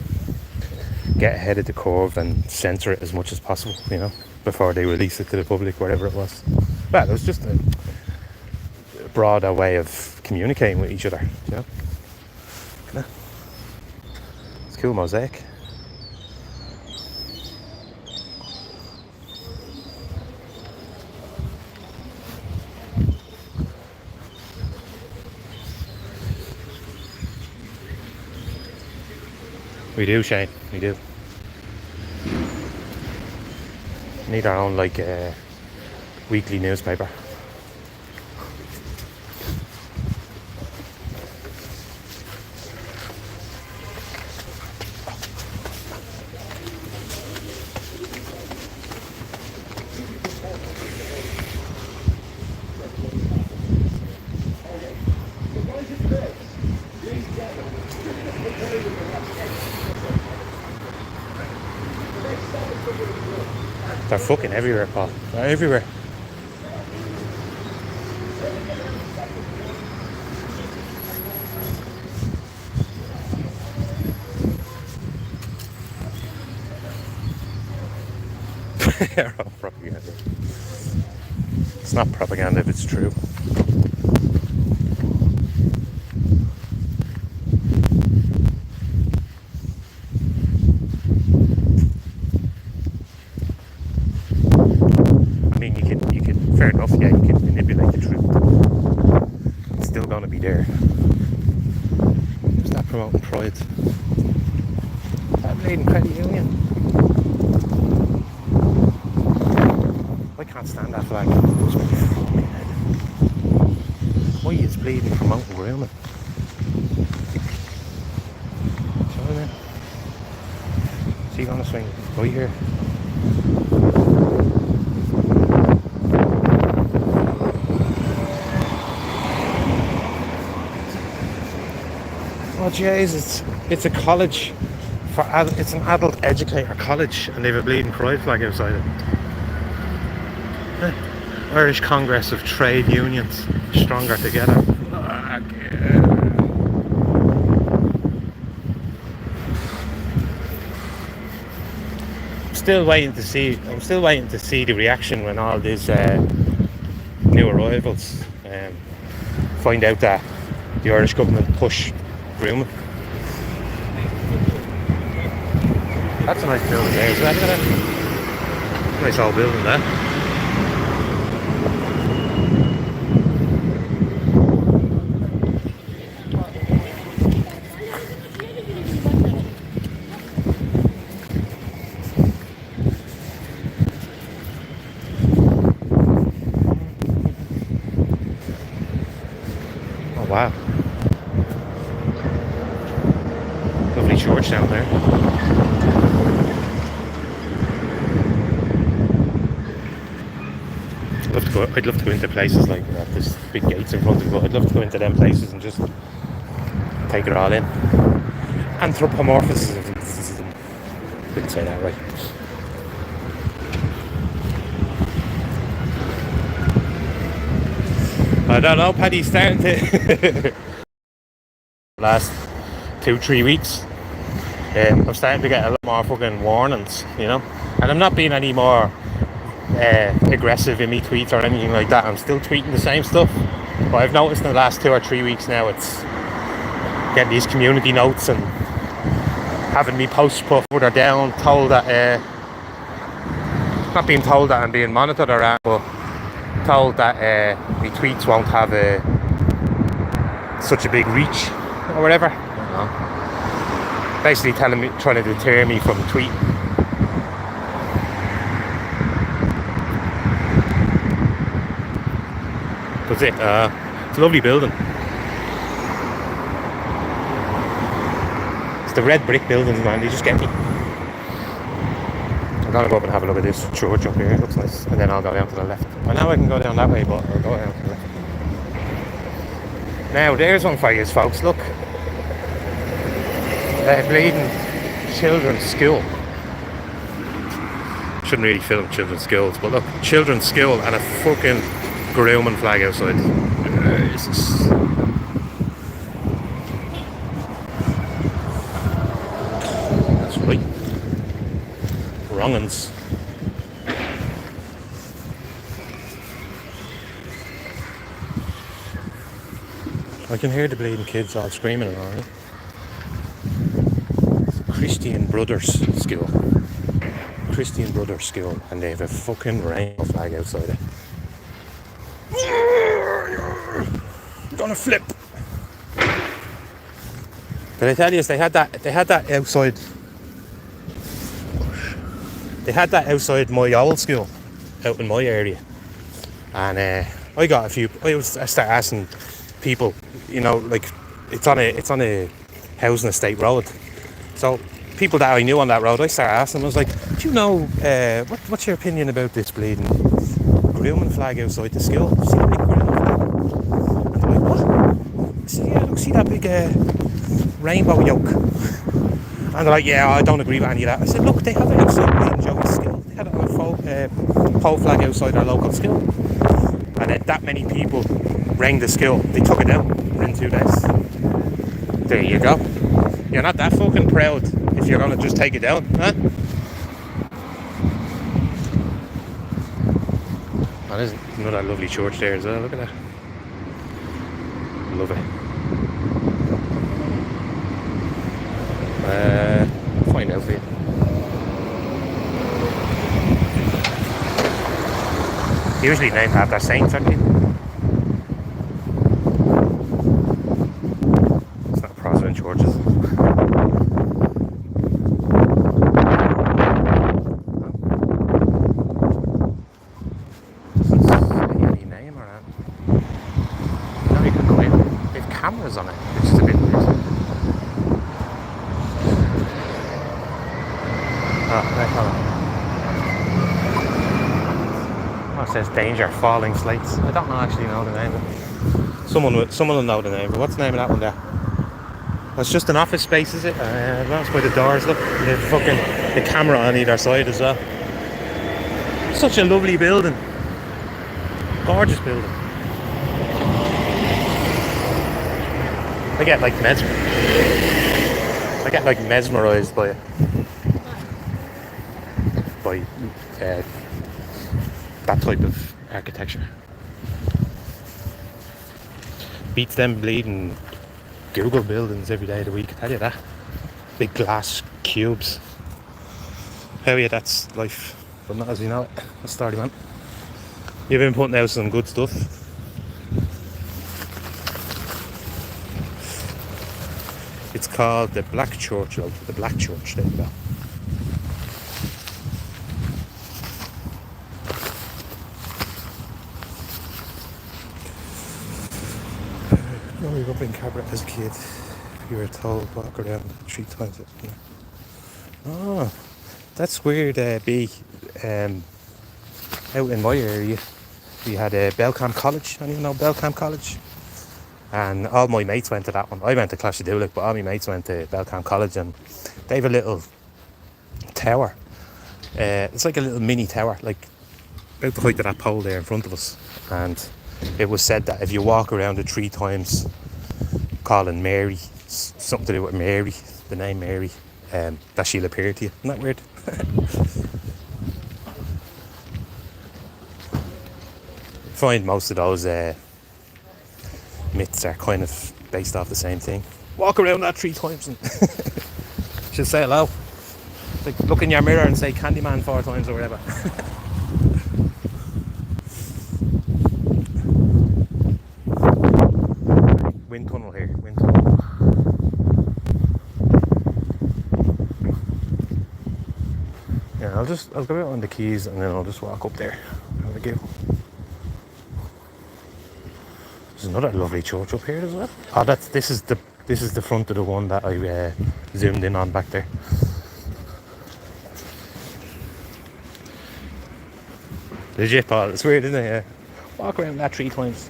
get ahead of the curve and censor it as much as possible, you know, before they release it to the public, whatever it was. Well, it was just a broader way of communicating with each other, you know. Yeah. It's a cool mosaic. We do, Shane. We do. Need our own like weekly newspaper. They're fucking everywhere, Paul. They're everywhere. Oh, propaganda. It's not propaganda if it's true. Fair enough, yeah, you can manipulate the truth. It's still going to be there. Is that promoting pride? That bleeding credit union. I can't stand that flag. Why is bleeding promoting grooming? Do you know what I mean? Is he going to swing right here? Oh jeez, it's a college for it's an adult educator college, and they have a bleeding pride flag outside it. Irish Congress of Trade Unions, stronger together. I'm still waiting to see the reaction when all these new arrivals find out that the Irish government push grooming. That's a nice building there, is that? Nice old building there. Oh wow. Lovely church down there. I'd love to go into places like that. There's big gates in front of it, but I'd love to go into them places and just take it all in. Anthropomorphism. Didn't say that right. I don't know, Paddy's starting to last 2-3 weeks. I'm starting to get a lot more fucking warnings, you know. And I'm not being any more aggressive in me tweets or anything like that. I'm still tweeting the same stuff, but I've noticed in the last 2 or 3 weeks now it's getting these community notes and having me posts put further down, told that not being told that I'm being monitored or that, but told that my tweets won't have such a big reach or whatever. I don't know. Basically trying to deter me from tweeting. That's it. It's a lovely building. It's the red brick buildings, man. They just get me. I'm gonna go up and have a look at this church up here. It looks nice. And then I'll go down to the left. I know I can go down that way, but I'll go down to the left. Now, there's one for you, folks. Look. Bleeding children's school. Shouldn't really film children's schools, but look, children's school and a fucking grooming flag outside. Jesus. That's right. Wrong'uns. I can hear the bleeding kids all screaming and all, right? Christian Brothers School. Christian Brothers School, and they have a fucking rainbow flag outside it. You're gonna flip. Did I tell you they had that outside? They had that outside my old school, out in my area, and I got a few. I start asking people, you know, like it's on a housing estate road. So people that I knew on that road, I started asking them. I was like, "Do you know what's your opinion about this bleeding grooming flag outside the school? See the big grooming flag?" And they're like, "What?" I said, "Yeah, look, see that big rainbow yoke?" And they're like, "Yeah, I don't agree with any of that." I said, "Look, they have it outside bleeding Joey's school. They had it on a pole flag outside our local school, and then that many people rang the school. They took it down within 2 days. There you go. You're not that fucking proud if you're gonna just take it down, huh?" And there's another lovely church there as well. Look at that. Love it. I'll find out for you. Usually named after saints, aren't you? It's not a Protestant church, is it? Any name or that? No, you can go in. They have cameras on it, which is a bit weird. Oh, right, hold on. Oh, it says danger, falling slates. I don't actually know the name of it. Someone will know the name, but what's the name of that one there? It's just an office space, is it? That's by the doors, look. The camera on either side as well. Such a lovely building. Gorgeous building. I get mesmerised by it. By that type of architecture. Beats them bleeding Google buildings every day of the week, I tell you that. Big glass cubes. Hell yeah, that's life, but not as we know it. That's story, man. You've been putting out some good stuff. It's called the Black Church, look. The Black Church, there you go. Growing up in Cabra as a kid, you were told walk around 3 times. Oh, that's weird. B. Um, Out in my area, we had a Belcam College. Anyone know Belcam College? And all my mates went to that one. I went to Clash of Dulick, but all my mates went to Belcam College, and they have a little tower. It's like a little mini tower, like about the height of that pole there in front of us. And it was said that if you walk around it 3 times, calling Mary, something to do with Mary, the name Mary, that she'll appear to you. Isn't that weird? I find most of those myths are kind of based off the same thing. Walk around that 3 times and she'll say hello. It's like look in your mirror and say Candyman 4 times or whatever. Wind tunnel here, wind tunnel. Yeah, I'll go out on the quays and then I'll just walk up there. Have a go. There's another lovely church up here as well. Oh, this is the front of the one that I zoomed in on back there. Legit, Paul. It's weird, isn't it? Yeah. Walk around that 3 times.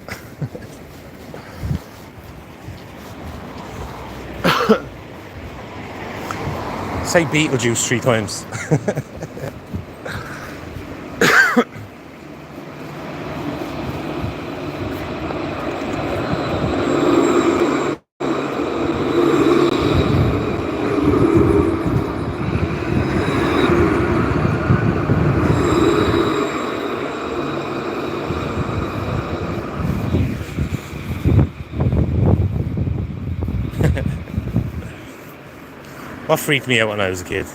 Say Beetlejuice 3 times. What freaked me out when I was a kid?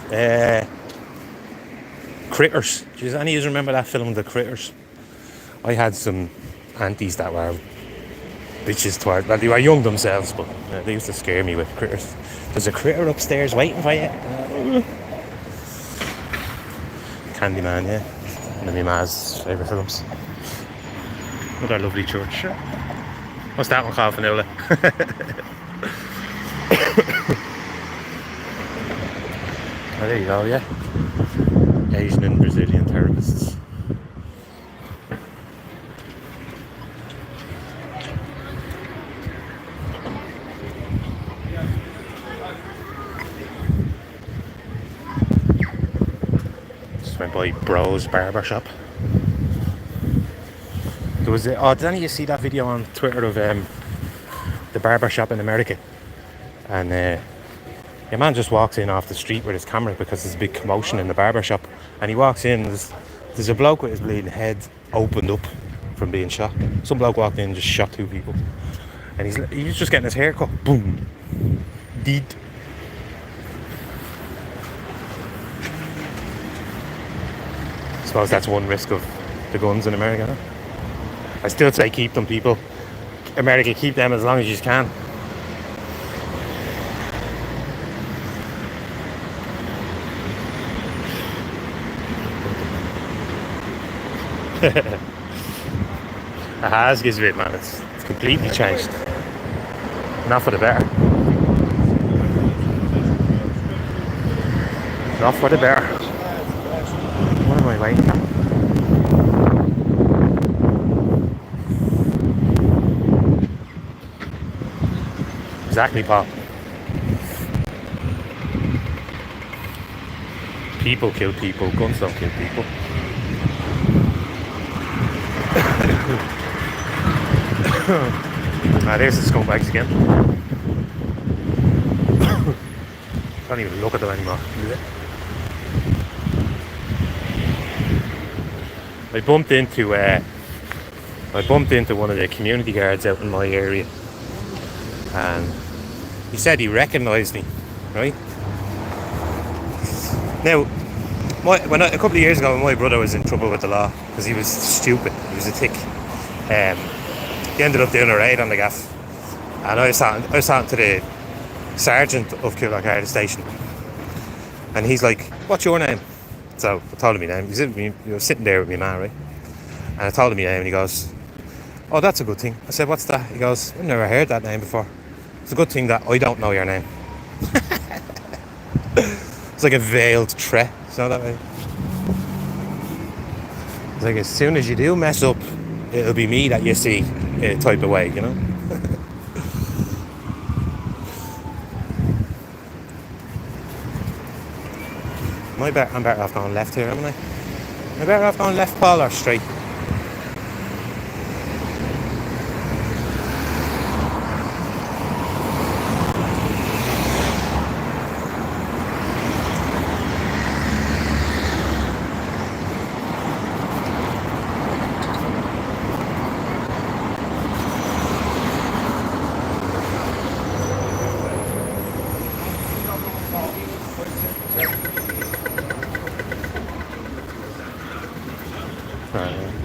Critters. Does any of you remember that film, The Critters? I had some aunties that were bitches toward. Well, they were young themselves, but they used to scare me with critters. There's a critter upstairs waiting for you. Candyman, yeah. One of my ma's favourite films. Another lovely church. What's that one called, Fanula? Oh, there you go, yeah. Asian and Brazilian therapists. Just went by Bro's barber shop. There was did any of you see that video on Twitter of the barber shop in America? And your man just walks in off the street with his camera because there's a big commotion in the barber shop, and he walks in. There's a bloke with his bleeding head opened up from being shot. Some bloke walked in and just shot 2 people, and he was just getting his hair cut. Boom, deed. I suppose that's one risk of the guns in America. Huh? I still say keep them, people. America, keep them as long as you can. It has gives it, man. It's completely changed. Not for the better. Not for the better. What am I waiting for? Exactly, Pop. People kill people. Guns don't kill people. There's the scumbags again. Can't even look at them anymore. I bumped into one of the community guards out in my area, and he said he recognised me, right? Now, a couple of years ago, my brother was in trouble with the law because he was stupid. He was a tick. He ended up doing a raid on the gaff, and I was talking to the sergeant of Killarcardy station, and he's like, "What's your name?" So I told him my name. He was sitting there with my man, right? And I told him my name, and he goes, Oh, that's a good thing. I said, what's that? He goes, I've never heard that name before. It's a good thing that I don't know your name. It's like a veiled threat. It's not that way. It's like as soon as you do mess up, it'll be me that you see type of way, you know? I'm better off going left here, haven't I? Am I better off going left, Paul, or straight?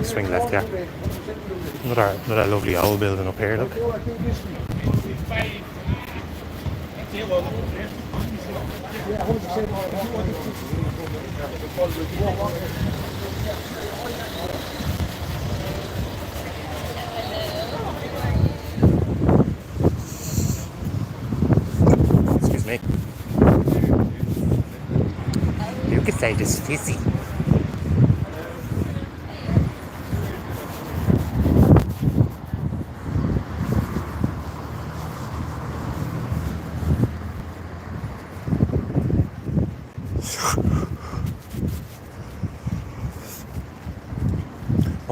Swing left, yeah. Another lovely old building up here, look. Excuse me. You could say this fizzy.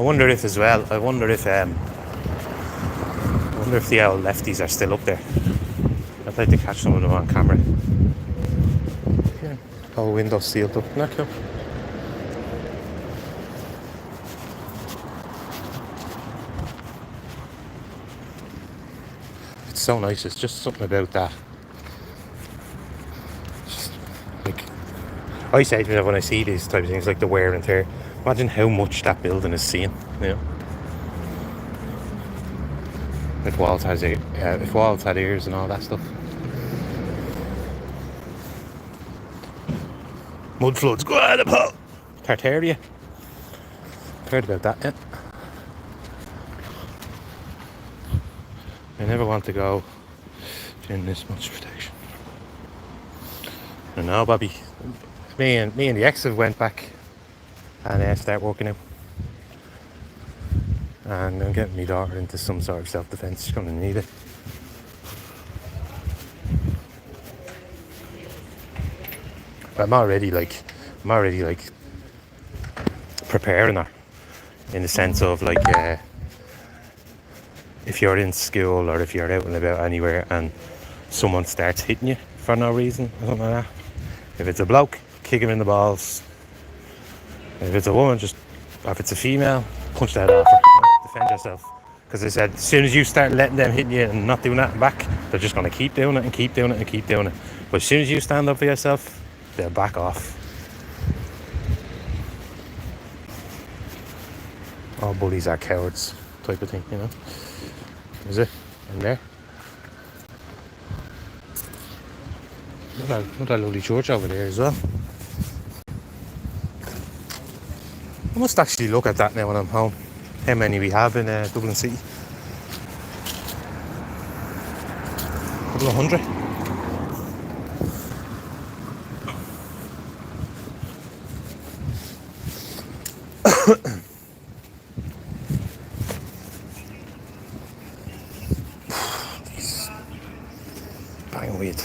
I wonder if the old lefties are still up there. I'd like to catch some of them on camera. Yeah. All windows sealed up. Isn't that cool? It's so nice. It's just something about that. Just, like, I say to myself when I see these type of things, like the wear and tear, imagine how much that building is seeing, you know? If walls had ears and all that stuff. Mud floods, go out of Paul. Tartaria. Heard about that yet? I never want to go in this much protection. I know, Bobby. Me and the ex have went back and start working out. And I'm getting my daughter into some sort of self-defense. She's going to need it. But I'm already preparing her in the sense of like if you're in school or if you're out and about anywhere and someone starts hitting you for no reason or something like that. If it's a bloke, kick him in the balls. If it's a woman, if it's a female, punch the head off her. Defend yourself. Because they said as soon as you start letting them hit you and not doing that back, they're just going to keep doing it and keep doing it and keep doing it. But as soon as you stand up for yourself, they'll back off. All bullies are cowards, type of thing, you know. Is it? In there. Another lovely church over there as well. I must actually look at that now when I'm home. How many we have in Dublin City? A couple of hundred. Bang weird.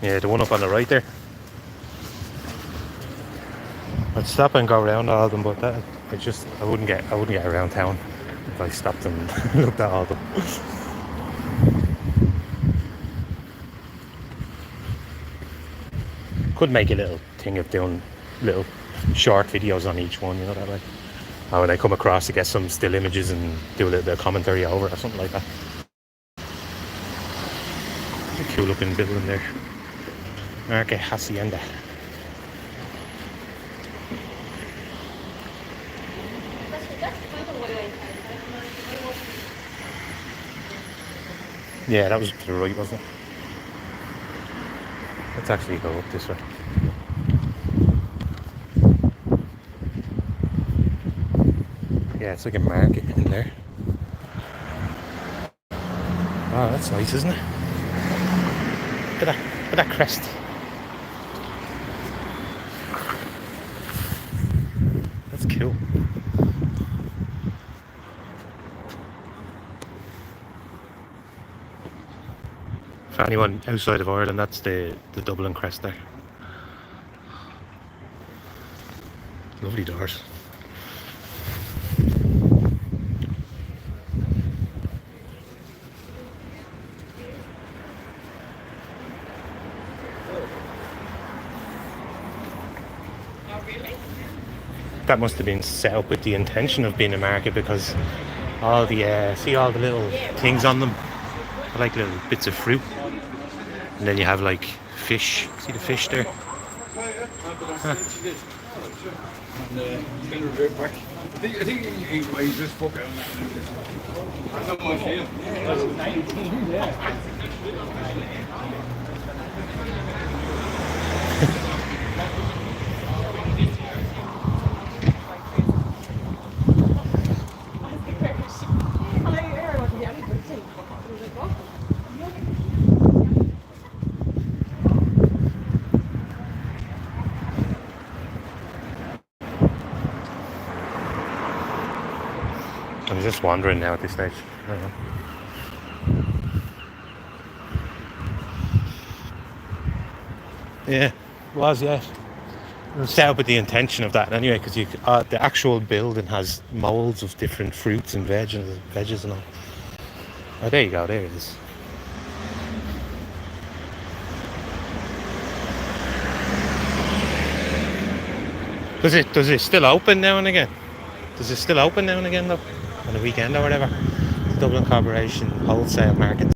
Yeah, the one up on the right there. I'd stop and go around all of them, but I wouldn't get around town if I stopped and looked at all of them. Could make a little thing of doing little short videos on each one, you know, that way. Or when I come across to get some still images and do a little bit of commentary over it or something like that. A cool looking building there. Market Hacienda. Yeah, that was to the right, wasn't it? Let's actually go up this way. Yeah, it's like a market in there. Oh, that's nice, isn't it? Look at that crest. That's cool. For anyone outside of Ireland, that's the Dublin crest there. Lovely doors. That must have been set up with the intention of being a market, because all the see all the little things on them are like little bits of fruit, and then you have like fish. See the fish there? Huh. I think he's just fucking. That's not much here. I'm just wandering now at this stage. I don't know. Yeah, it was, yeah. It was set up with the intention of that anyway, because the actual building has molds of different fruits and veggies and all. Oh, there you go, there it is. Does it still open now and again? Does it still open now and again though? On the weekend or whatever? The Dublin Corporation Wholesale Market,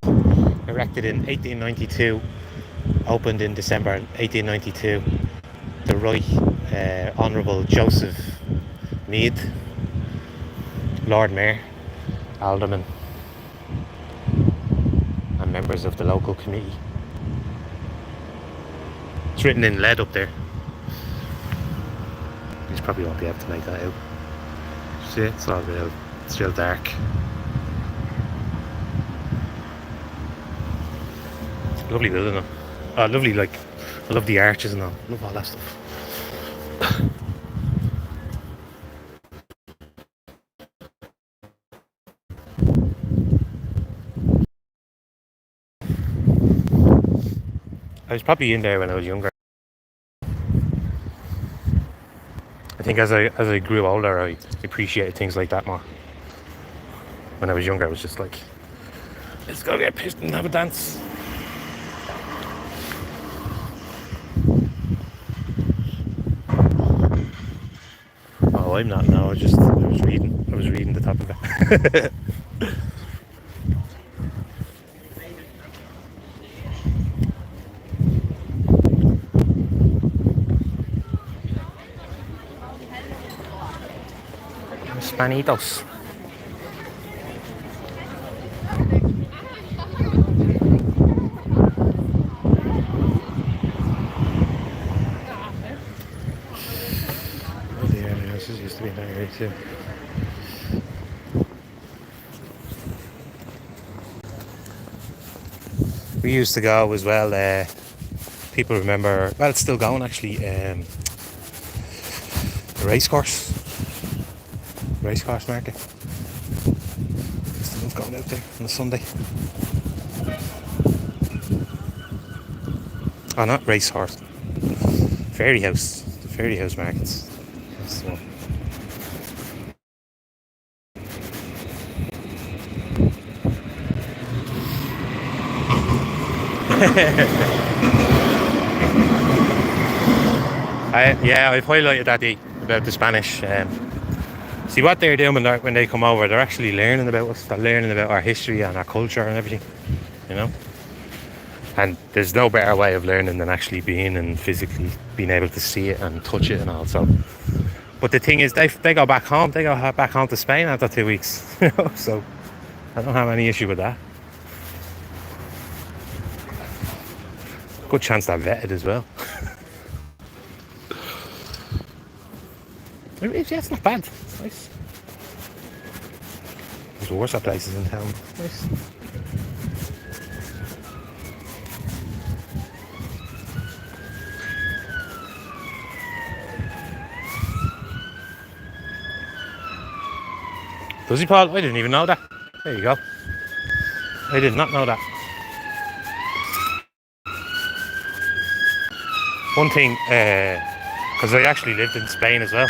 erected in 1892, opened in December 1892. The Right Honourable Joseph Mead, Lord Mayor, Alderman, and members of the local committee. It's written in lead up there. You probably won't be able to make that out. See, it's all real. It's real dark. Lovely building though. Oh, lovely, like, I love the arches and all. I love all that stuff. I was probably in there when I was younger. I think as I grew older, I appreciated things like that more. When I was younger, I was just like, let's go get pissed and have a dance. Oh, I'm not now. I was reading the top of it. Spanitos. Oh, the early houses used to be in that area too. We used to go as well. People remember. Well, it's still going actually. The racecourse market. Still love going out there on a Sunday. Oh, not racehorse. Fairy house. The fairy house markets. That's the one. I've highlighted that about the Spanish. See what they're doing when they come over. They're actually learning about us. They're learning about our history and our culture and everything. You know. And there's no better way of learning than actually being and physically being able to see it and touch it and all. So, but the thing is, they go back home. They go back home to Spain after 2 weeks. You know. So I don't have any issue with that. Good chance they're vetted as well. Yeah, it's not bad. It's nice. There's worse places in town. Nice. Does he, Paul? I didn't even know that. There you go. I did not know that. One thing, because I actually lived in Spain as well.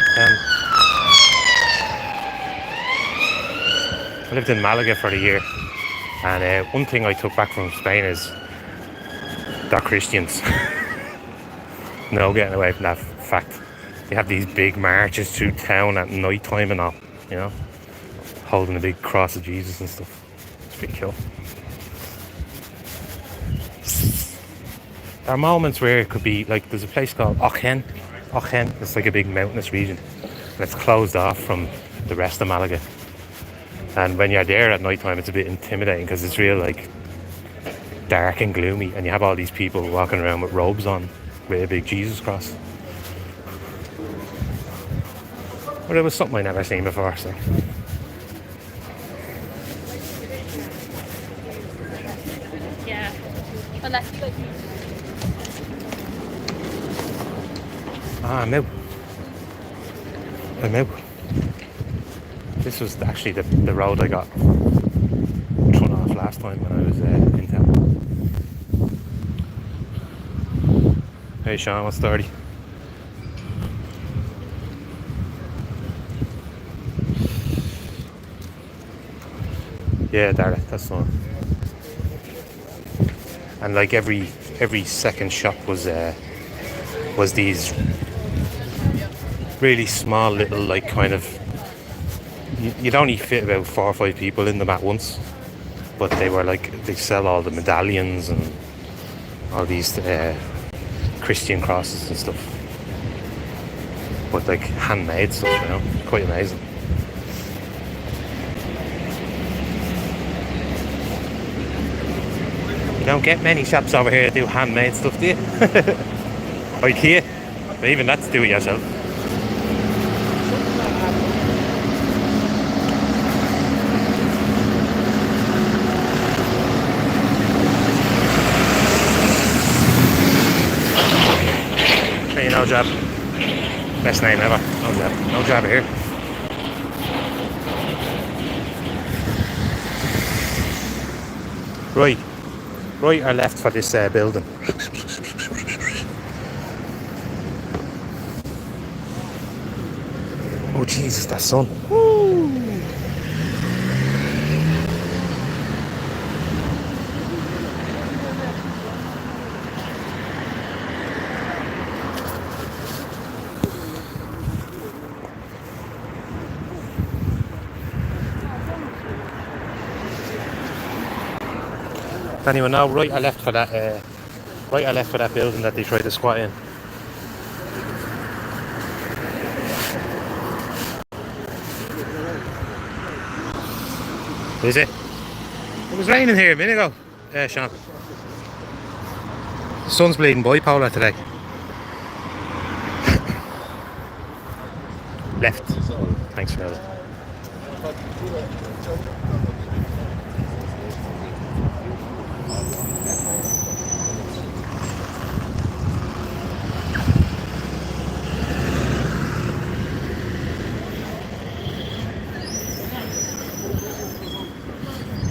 I lived in Malaga for a year, and one thing I took back from Spain is they're Christians. No getting away from that fact. They have these big marches through town at night time and all, you know, holding a big cross of Jesus and stuff. It's pretty cool. There are moments where it could be like, there's a place called Ochen. It's like a big mountainous region, and it's closed off from the rest of Malaga. And when you're there at night time, it's a bit intimidating because it's real like dark and gloomy, and you have all these people walking around with robes on with a big Jesus cross. But it was something I never seen before, so. Yeah. Unless you like. I'm out. This was actually the road I got thrown off last time when I was in town. Hey Sean, what's 30? Yeah, Dara, that's the one. And like every second shop was these really small little, like, kind of, you'd only fit about 4 or 5 people in them at once, but they were like, they sell all the medallions and all these Christian crosses and stuff, but like handmade stuff, you know, quite amazing. You don't get many shops over here that do handmade stuff, do you? IKEA, but even that's do it yourself. Hey, no job. Best name ever. No job. No job here. Right or left for this building? Oh Jesus, that sun. Woo. Does anyone know right or left for that building that they tried to squat in? Is it? It was raining here a minute ago, Sean. The sun's bleeding bipolar today. Left. Thanks for that.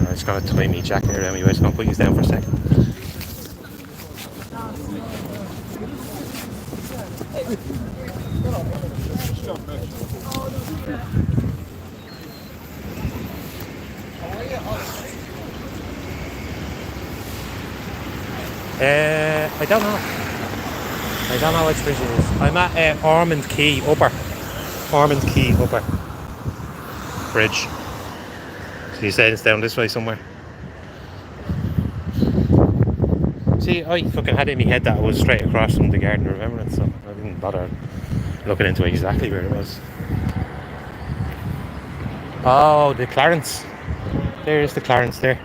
I'm just going to tie my jacket around my waist. I'm going to put you down for a second. I don't know. I don't know which bridge it is. I'm at Ormond Quay Upper Bridge. So you saying it's down this way somewhere? See, I fucking had it in my head that it was straight across from the Garden of Remembrance, so I didn't bother looking into exactly where it was. Oh, the Clarence. There is the Clarence there.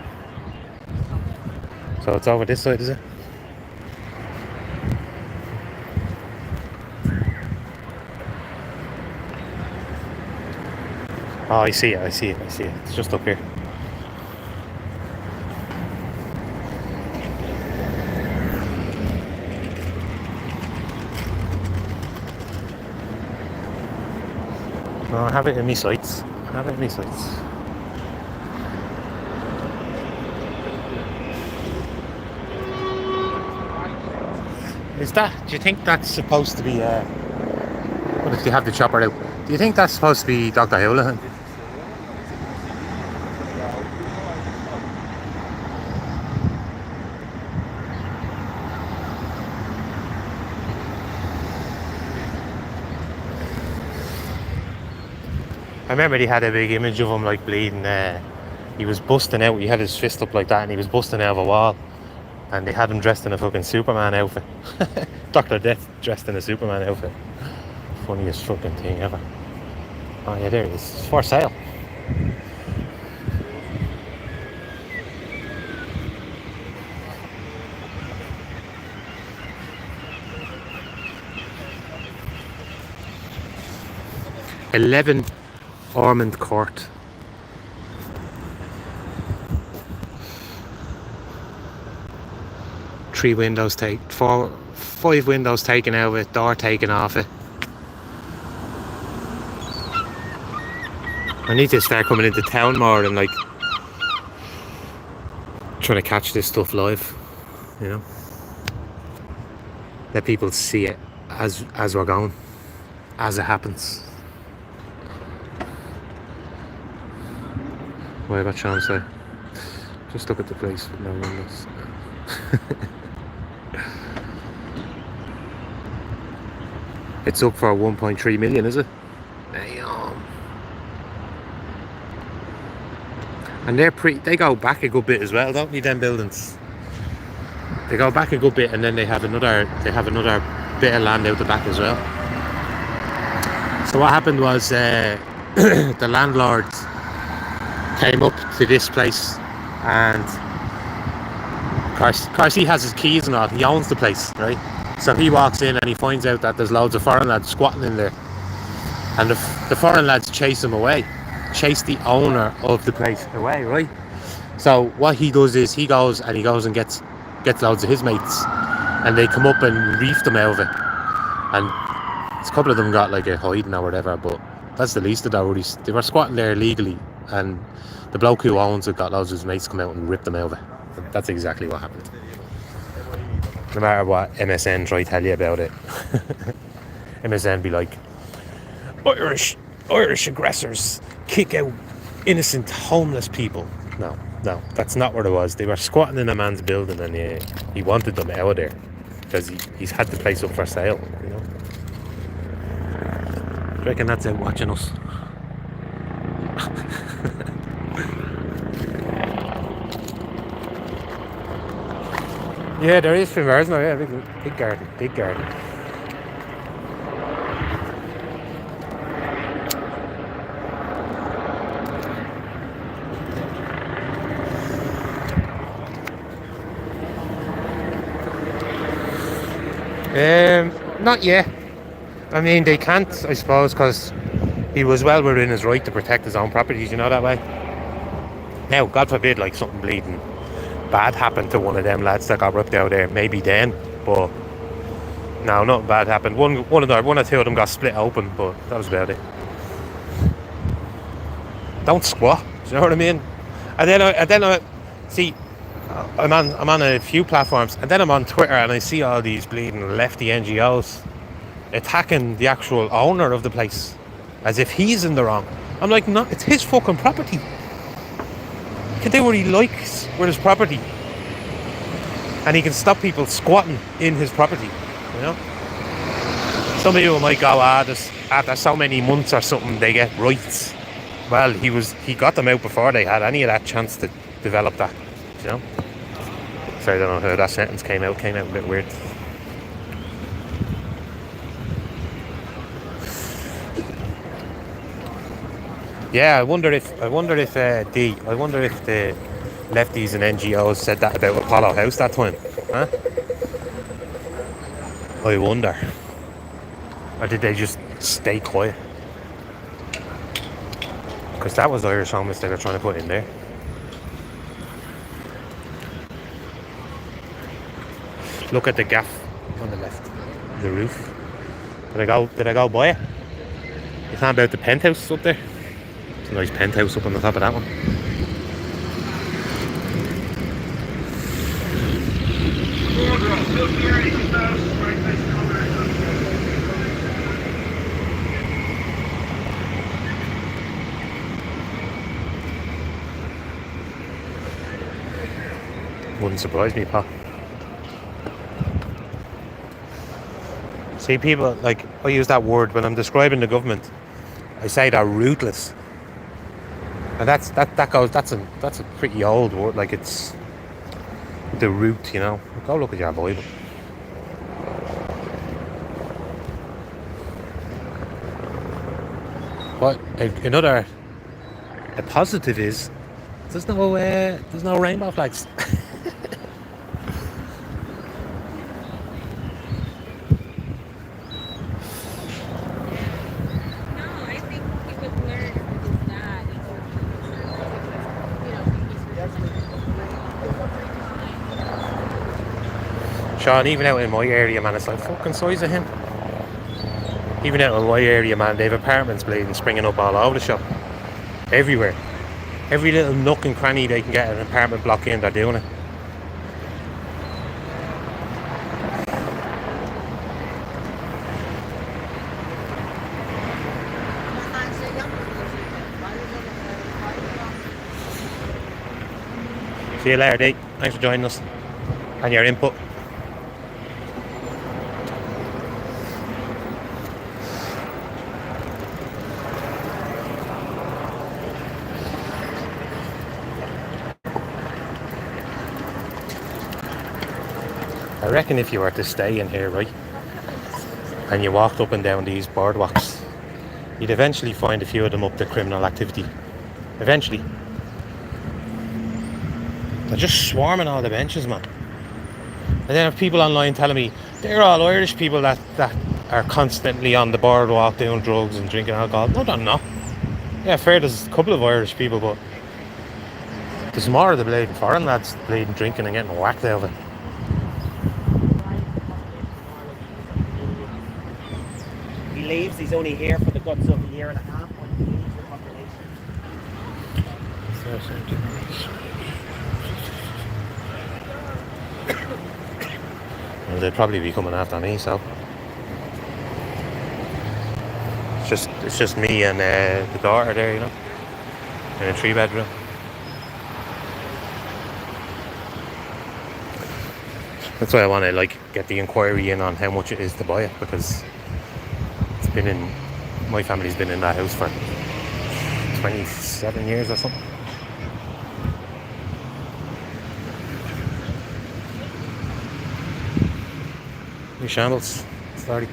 So it's over this side, is it? Oh, I see it, I see it, I see it. It's just up here. No, I have it in my sights. I have it in my sights. Is that, do you think that's supposed to be, what if they have the chopper out? Do you think that's supposed to be Dr. Houlihan? I remember he had a big image of him like bleeding. He was busting out. He had his fist up like that, and he was busting out of a wall. And they had him dressed in a fucking Superman outfit. Dr. Death dressed in a Superman outfit. Funniest fucking thing ever. Oh yeah, there it is. It's for sale. $11 Ormond Court. Five windows taken out of it, door taken off it. I need to start coming into town more and like trying to catch this stuff live, you know. Let people see it as we're going, as it happens. What about Sean say? Just look at the place with no windows. It's up for 1.3 million, is it? Damn. And they go back a good bit as well, don't they, them buildings? They go back a good bit, and then they have another bit of land out the back as well. So what happened was the landlord came up to this place, and of course he has his keys and all. He owns the place, right? So he walks in and he finds out that there's loads of foreign lads squatting in there, and the foreign lads chase him away, chase the owner of the place away, right? So what he does is he goes and gets loads of his mates, and they come up and reef them out of it, and a couple of them got like a hiding or whatever, but that's the least of their worries. They were squatting there illegally, and the bloke who owns it got loads of his mates come out and rip them out of it. That's exactly what happened. No matter what MSN try to tell you about it. MSN be like, Irish aggressors kick out innocent homeless people. No, that's not what it was. They were squatting in a man's building, and he wanted them out of there because he's had the place up for sale, you know. I reckon that's out watching us. Yeah, there is Finvers now, yeah, big garden. Not yet. I mean, they can't, I suppose, because he was well within his right to protect his own properties, you know, that way. Now, God forbid, like, something bleeding bad happened to one of them lads that got ripped out there, maybe then, but no, nothing bad happened. One or two of them got split open, but that was about it. Don't squat, do you know what I mean? And then see, I'm on a few platforms, and then I'm on Twitter, and I see all these bleeding lefty NGOs attacking the actual owner of the place as if he's in the wrong. I'm like, no, it's his fucking property. He can do what he likes with his property, and he can stop people squatting in his property, you know. Some people might go, after so many months or something they get rights. Well, he got them out before they had any of that chance to develop that, you know. Sorry, I don't know how that sentence came out a bit weird. Yeah, I wonder if the lefties and NGOs said that about Apollo House that time, huh? I wonder. Or did they just stay quiet? Because that was the Irish homeless they were trying to put in there. Look at the gaff on the left, the roof. Did I go by it? You can't about the penthouse up there. It's a nice penthouse up on the top of that one. Wouldn't surprise me, Pop. See, people, like, I use that word when I'm describing the government. I say they're ruthless. And that's a pretty old word, like it's the root, you know. Go look at your Bible. But a positive is there's no rainbow flags. Sean, even out in my area, man, it's like fucking size of him. Even out in my area, man, they have apartments bleeding, springing up all over the shop. Everywhere. Every little nook and cranny they can get an apartment block in, they're doing it. See you later, Dave. Thanks for joining us and your input. I reckon if you were to stay in here, right, and you walked up and down these boardwalks, you'd eventually find a few of them up to criminal activity. Eventually. They're just swarming all the benches, man. And then I have people online telling me they're all Irish people that are constantly on the boardwalk doing drugs and drinking alcohol. No, they're not. Yeah, fair, there's a couple of Irish people, but there's more of the bleeding foreign lads bleeding, drinking and getting whacked over. He leaves, he's only here for the guts of a year and a half when he leaves the population. Well, they'd probably be coming after me, so it's just me and the daughter there, you know, in a 3-bedroom. That's why I want to like get the inquiry in on how much it is to buy it, because my family's been in that house for 27 years or something. New shambles, starting.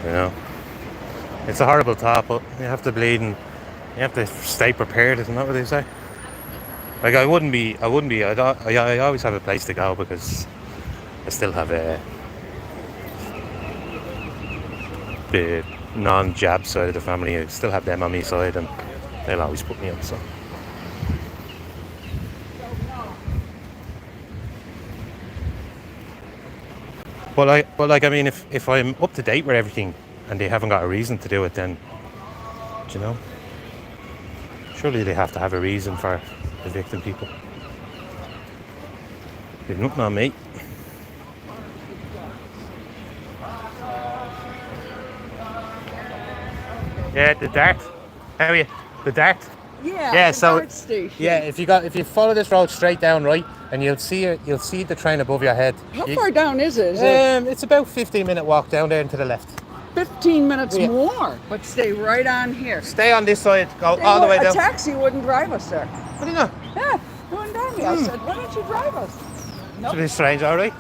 You know, it's a horrible thought, but you have to bleed and you have to stay prepared, isn't that what they say? Like I always have a place to go because I still have the non-jab side of the family. I still have them on my side and they'll always put me up, so. But I mean, if I'm up to date with everything and they haven't got a reason to do it, then, you know, surely they have to have a reason for evicting people. They've nothing on me. Yeah, the Dart. How are you? The Dart. Yeah. So Dart station. yeah, if you follow this road straight down, right, and you'll see the train above your head. How far down is it? Is it It's about 15-minute walk down there and to the left. 15 minutes Yeah. more, but stay right on here. Stay on this side, go all the way down. A taxi wouldn't drive us there. What do you know? Yeah, going down here. I said, why don't you drive us? It's a bit strange, all right.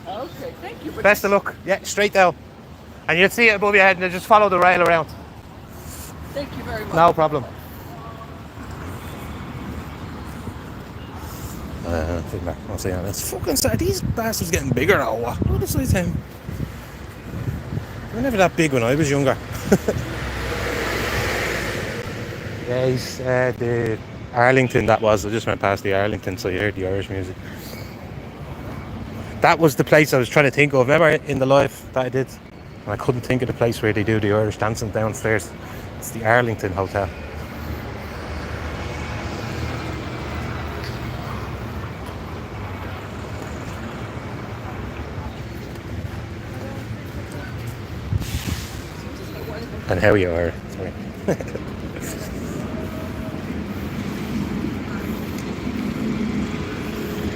Okay, thank you. Best of luck. Yeah, straight down, and you'll see it above your head, and you just follow the rail around. Thank you very much. No problem. I'll say that. It's fucking sad. These bastards getting bigger or what? Look at the size of him. They were never that big when I was younger. Yeah, he's the Arlington that was. I just went past the Arlington, so you heard the Irish music. That was the place I was trying to think of. Remember in the live that I did? And I couldn't think of the place where they do the Irish dancing downstairs. It's the Arlington Hotel. And how you are. Sorry.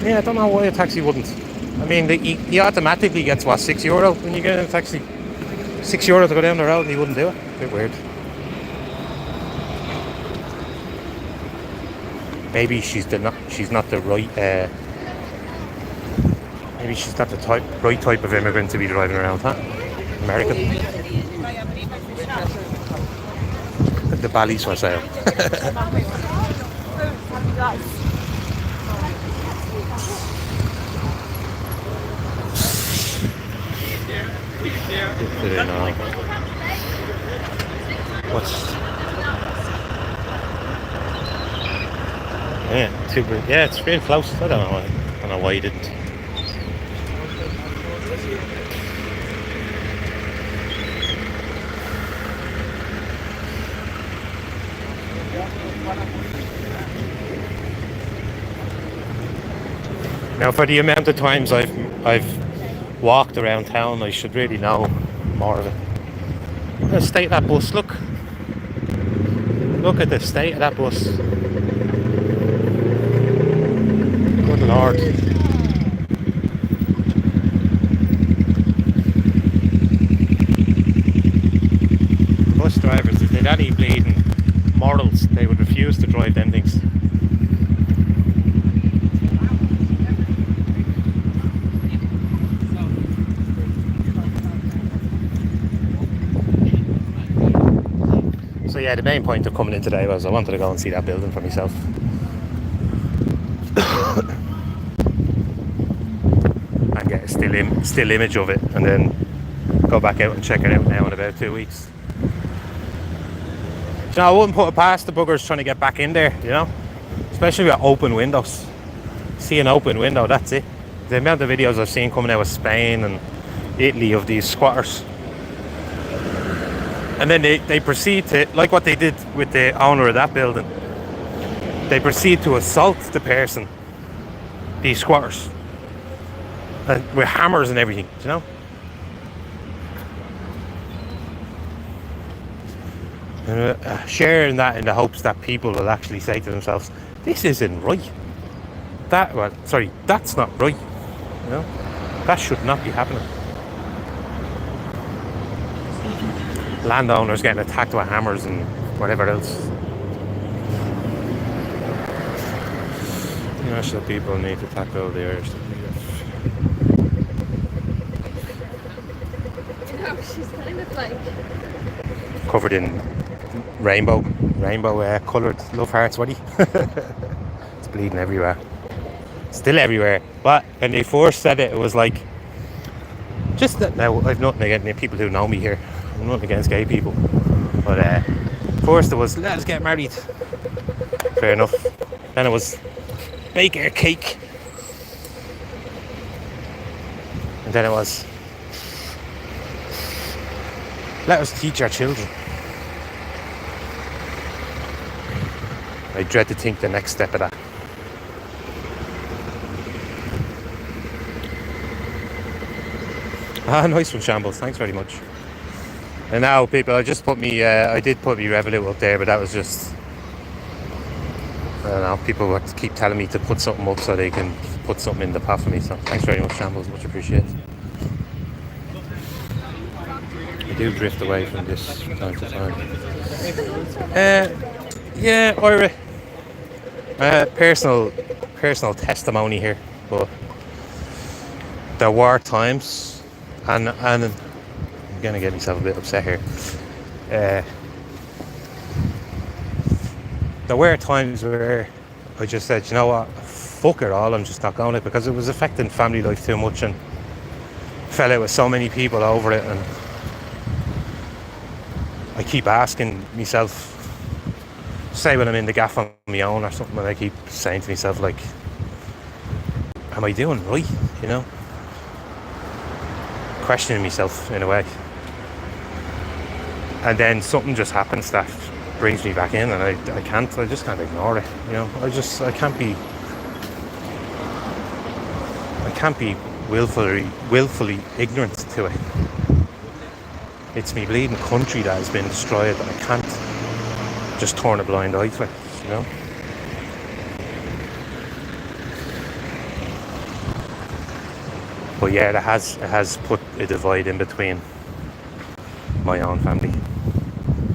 Yeah, I don't know why a taxi wouldn't. I mean, he automatically gets, what, €6 when you get in a taxi? €6 to go down the road and he wouldn't do it. A bit weird. Maybe she's not the right, maybe she's not the right type of immigrant to be driving around, huh? American. The bally's for sale. Yeah, it's real close. I don't know why he didn't. Now, for the amount of times I've walked around town, I should really know more of it. The state of that bus, look at the state of that bus. Good Lord. Bus drivers, if they'd any bleeding morals, they would refuse to drive them things. So yeah, the main point of coming in today was I wanted to go and see that building for myself. And get a still image of it, and then go back out and check it out now in about 2 weeks. You know, I wouldn't put it past the buggers trying to get back in there, you know, especially with open windows. See an open window, that's it. The amount of videos I've seen coming out of Spain and Italy of these squatters, and then they proceed to, like what they did with the owner of that building, they proceed to assault the person, these squatters, and with hammers and everything, you know. Sharing that in the hopes that people will actually say to themselves, this isn't right. That's not right. You know, that should not be happening. Landowners getting attacked with hammers and whatever else. National people need to tackle the Irish. No, she's kind of like Covered in rainbow coloured love hearts, what It's bleeding everywhere. Still everywhere. But when they first said it, it was like, just that. Now I've nothing against people who know me here. I'm nothing against gay people. But first it was, let's get married. Fair enough. Then it was, bake a cake. And then it was, let us teach our children. I dread to think the next step of that. Nice one, Shambles. Thanks very much. And now, people, I did put me Revolut up there, but that was just, I don't know, people would keep telling me to put something up so they can put something in the pot for me. So thanks very much, Shambles. Much appreciated. I do drift away from this from time to time. Yeah, Ira. Personal testimony here, but there were times, and I'm gonna get myself a bit upset here. There were times where I just said, you know what, fuck it all, I'm just not going it, because it was affecting family life too much, and fell out with so many people over it. And I keep asking myself, say when I'm in the gaff on my own or something, and I keep saying to myself, like, am I doing right, you know? Questioning myself in a way. And then something just happens that brings me back in, and I just can't ignore it, you know? I can't be willfully ignorant to it. It's me bleeding country that has been destroyed, that I can't just turn a blind eye to it, you know? But yeah, it has put a divide in between my own family,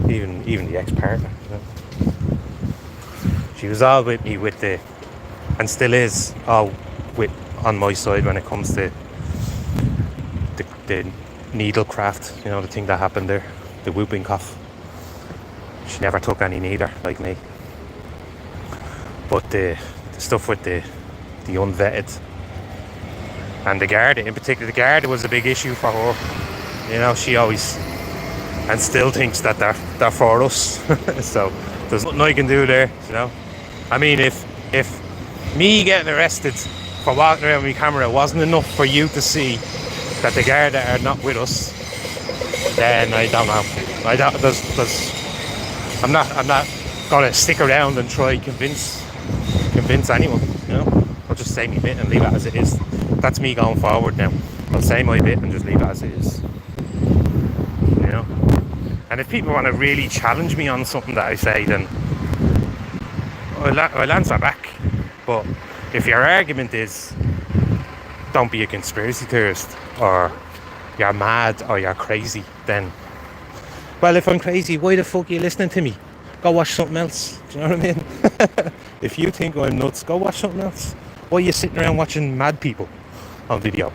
even the ex-partner, you know? She was all with me and still is all on my side when it comes to the needle craft, you know, the thing that happened there, the whooping cough. She never took any neither, like me. But the stuff with the unvetted and the Garda, in particular, the Garda was a big issue for her. You know, she always and still thinks that they're for us. So there's nothing I can do there, you know. I mean, if me getting arrested for walking around with my camera wasn't enough for you to see that the Garda are not with us, then I don't know. I'm not gonna stick around and try convince anyone, you know. I'll just say my bit and leave it as it is. That's me going forward now. I'll say my bit and just leave it as it is, you know. And if people want to really challenge me on something that I say, then I'll answer back. But if your argument is, don't be a conspiracy theorist, or you're mad, or you're crazy, then, well, if I'm crazy, why the fuck are you listening to me? Go watch something else. Do you know what I mean? If you think I'm nuts, go watch something else. Why are you sitting around watching mad people on video?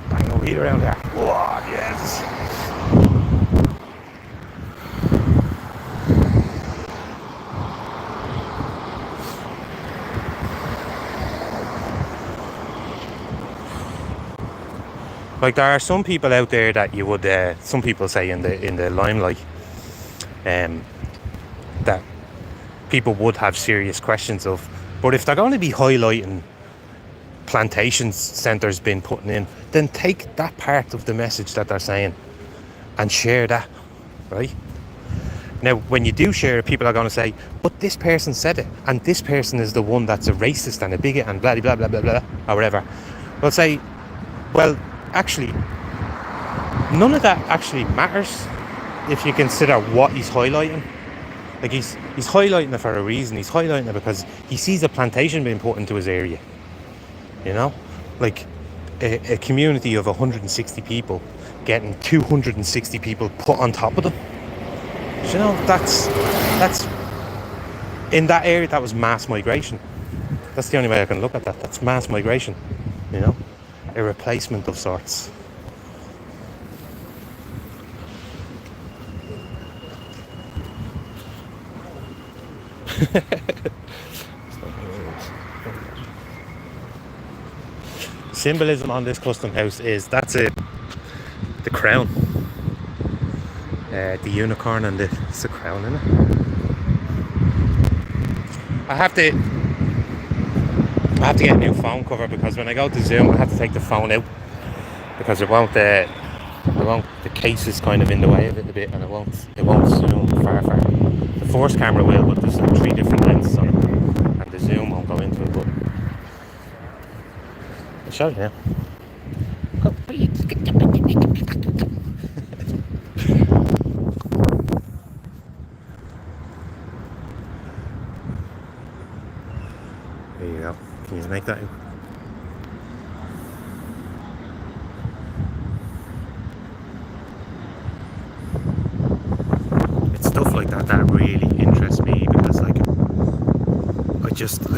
Bang a wheel around there. Oh, yes. Like, there are some people out there that you would, some people say in the limelight, that people would have serious questions of. But if they're going to be highlighting plantation centres being put in, then take that part of the message that they're saying and share that, right? Now, when you do share it, people are going to say, but this person said it, and this person is the one that's a racist and a bigot and blah, blah, blah, blah, blah, or whatever. They'll say, well, actually, none of that actually matters if you consider what he's highlighting. Like, he's highlighting it for a reason. He's highlighting it because he sees a plantation being put into his area. You know? Like, a community of 160 people getting 260 people put on top of them. You know, that's in that area, that was mass migration. That's the only way I can look at that. That's mass migration, you know? A replacement of sorts. Symbolism on this custom house is, that's the crown, the unicorn, and it's the crown, isn't it? I have to get a new phone cover, because when I go to Zoom I have to take the phone out, because it won't the case is kind of in the way of it a bit, and it won't zoom far. The force camera will, but there's like 3 different lenses on it, and the zoom won't go into it. But I'll show you now. There you go. Can you make that out? It's stuff like that really interests me, because like I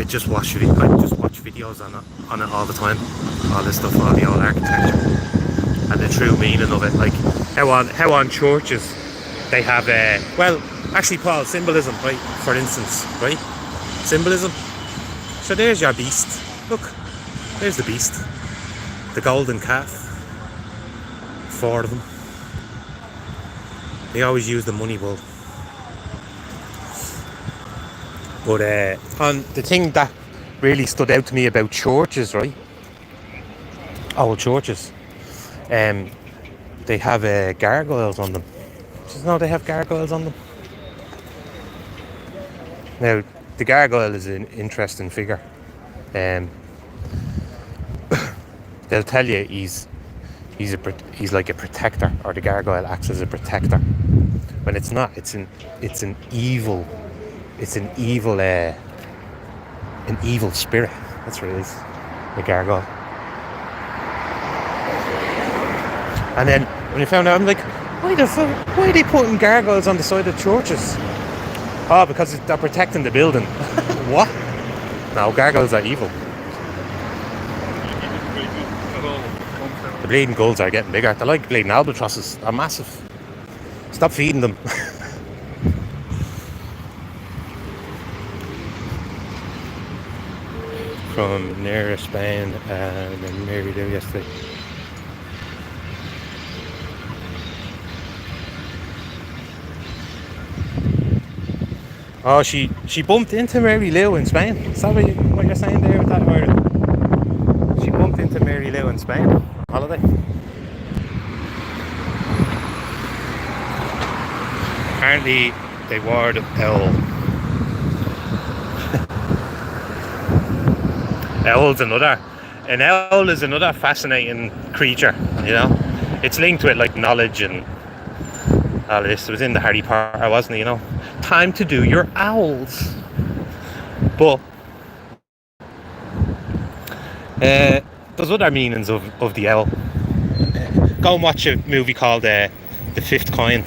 just watch videos on it all the time. All this stuff, all the old architecture and the true meaning of it. Like how on churches they have well, actually, Paul, symbolism, right? For instance, right? symbolism. So there's your beast. Look, there's the beast. The golden calf. 4 of them. They always use the money bull. But on the thing that really stood out to me about churches, right? Old churches. They have gargoyles on them. Did you know they have gargoyles on them? Now, the gargoyle is an interesting figure. They'll tell you he's like a protector, or the gargoyle acts as a protector. When it's not, it's an evil spirit. That's what it is, the gargoyle. And then when I found out, I'm like, why are they putting gargoyles on the side of churches? Oh, because they're protecting the building. What? No, gargoyles are evil. The bleeding gulls are getting bigger. They're like bleeding albatrosses. They're massive. Stop feeding them. From near Spain, and then Mary there yesterday. Oh, she bumped into Mary Lou in Spain. Is that what you're saying there with that word? She bumped into Mary Lou in Spain on holiday. Apparently they wore the owl. An owl is another fascinating creature, you know. It's linked with like knowledge and all this. It was in the Harry Potter, wasn't it, you know? Time to do your owls. But there's other meanings of the owl. Go and watch a movie called The Fifth Kind.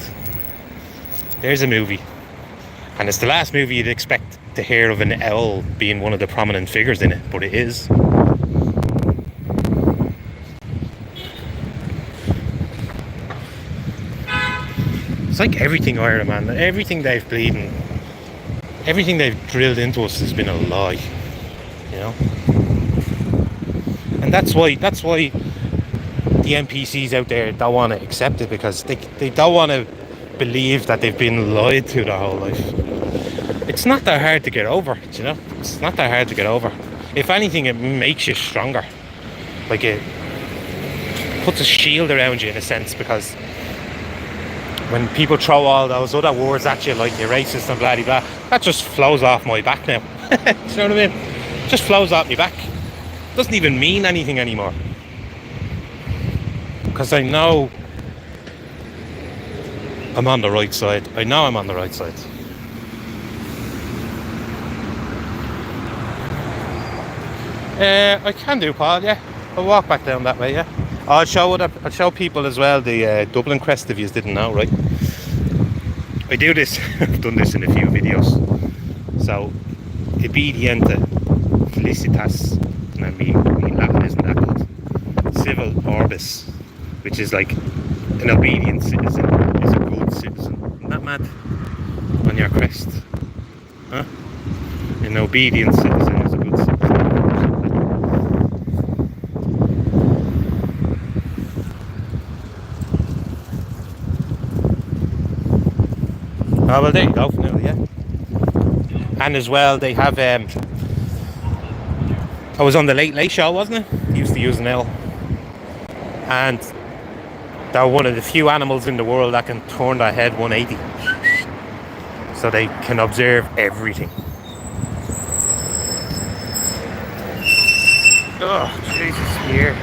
There's a movie, and it's the last movie you'd expect to hear of an owl being one of the prominent figures in it, but it is. It's like everything Iron Man, everything they've drilled into us has been a lie, you know. And that's why the NPCs out there don't want to accept it, because they don't want to believe that they've been lied to their whole life. It's not that hard to get over, you know. It's not that hard to get over. If anything, it makes you stronger. Like, it puts a shield around you in a sense, because when people throw all those other words at you, like you're racist and blah blah blah, that just flows off my back now. Do you know what I mean? It just flows off my back. It doesn't even mean anything anymore, because I know I'm on the right side. I know I'm on the right side. I can do, Paul, yeah. I'll walk back down that way, yeah. I'll show people as well the Dublin crest, if you didn't know, right? I do this, I've done this in a few videos. So, obediente felicitas, and I mean Latin isn't that good. Civil orbis, which is like an obedient citizen is a good citizen. Isn't that mad? On your crest. Huh? An obedient citizen is a good citizen. Oh, well, there you go, for now, yeah. And as well, they have, I was on the Late Late Show, wasn't it? Used to use an L. And they're one of the few animals in the world that can turn their head 180. So they can observe everything. Oh, Jesus, here.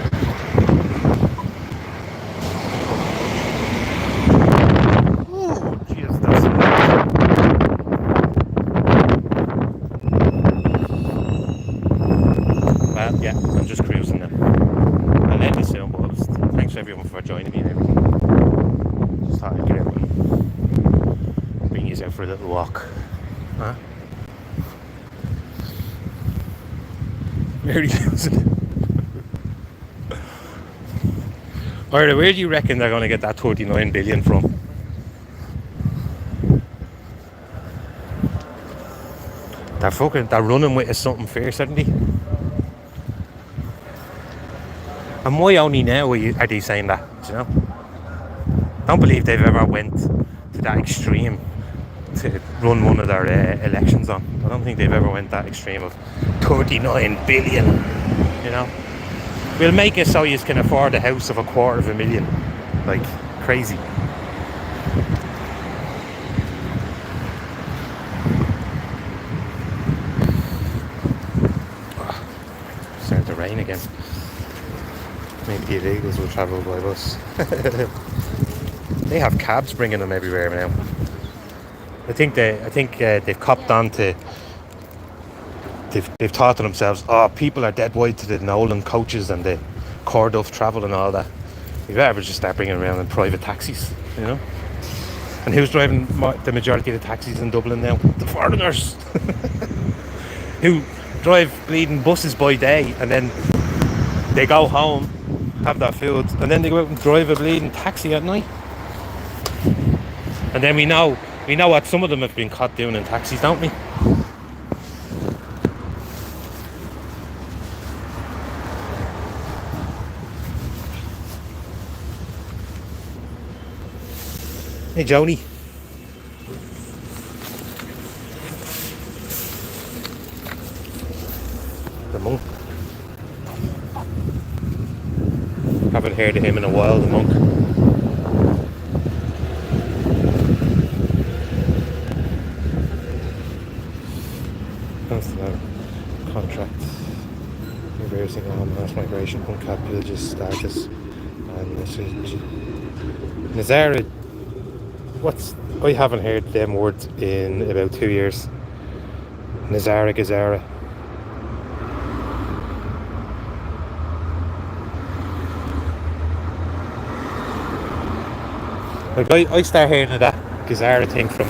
Yeah, I'm just cruising now. I'll end this soon, but thanks everyone for joining me and everything. Just thought I'd get out and bring you out for a little walk. Huh? Very losing. Alright, where do you reckon they're going to get that 39 billion from? They're running with something fierce, aren't they? And why only now are they saying that, you know? I don't believe they've ever went to that extreme to run one of their elections on. I don't think they've ever went that extreme of 39 billion, you know? We'll make it so you can afford a house of $250,000. Like, crazy. Starting to rain again. Maybe the illegals will travel by bus. They have cabs bringing them everywhere now. I think they've copped on to. They've thought to themselves, oh, people are dead wide to the Nolan coaches and the Corduff travel and all that. We better just start bringing around in private taxis, you know. And who's driving the majority of the taxis in Dublin now? The foreigners, who drive bleeding buses by day and then they go home, have their food, and then they go out and drive a bleeding taxi at night. And then we know what some of them have been caught doing in taxis, don't we? Hey, Joni. The monk. Haven't heard of him in a while, the monk. Constant contract. Reversing all mass migration, uncap villages status. And this is Nazara. I haven't heard them words in about 2 years. Nazara Gazara. Like I started hearing of that Gazara thing from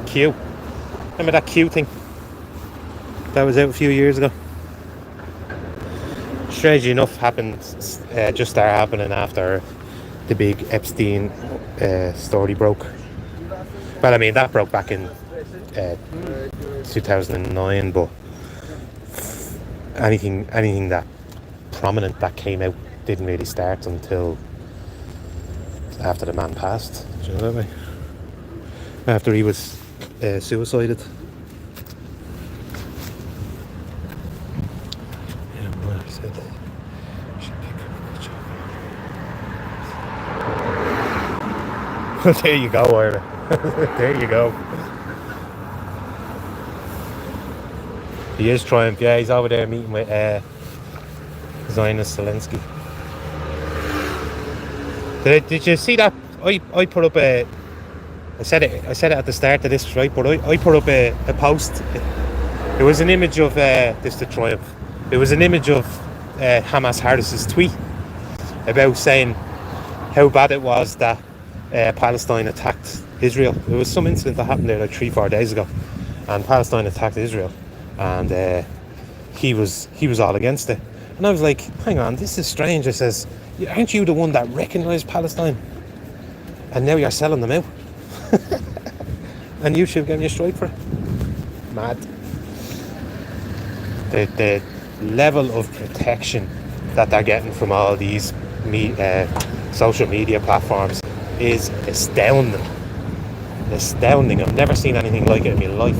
Q. Remember that Q thing? That was out a few years ago. Strangely enough, just started happening after the big Epstein story broke. Well, I mean, that broke back in 2009, but anything that prominent that came out didn't really start until after the man passed. Do you know that way? After he was suicided. Yeah, well, I said should pick up the job. There you go, Ira. There you go. He is triumph. Yeah, he's over there meeting with Zionist Zelensky. Did you see that? I put up a. I said it at the start of this, right? But I put up a post. It was an image of this the triumph. It was an image of Hamas Harris's tweet about saying how bad it was that Palestine attacked Israel. There was some incident that happened there like 3-4 days ago, and Palestine attacked Israel, and he was all against it. And I was like, hang on, this is strange. I says, aren't you the one that recognised Palestine? And now you're selling them out. And you should give me a strike for it. Mad. The level of protection that they're getting from all these social media platforms is astounding. Astounding. I've never seen anything like it in my life.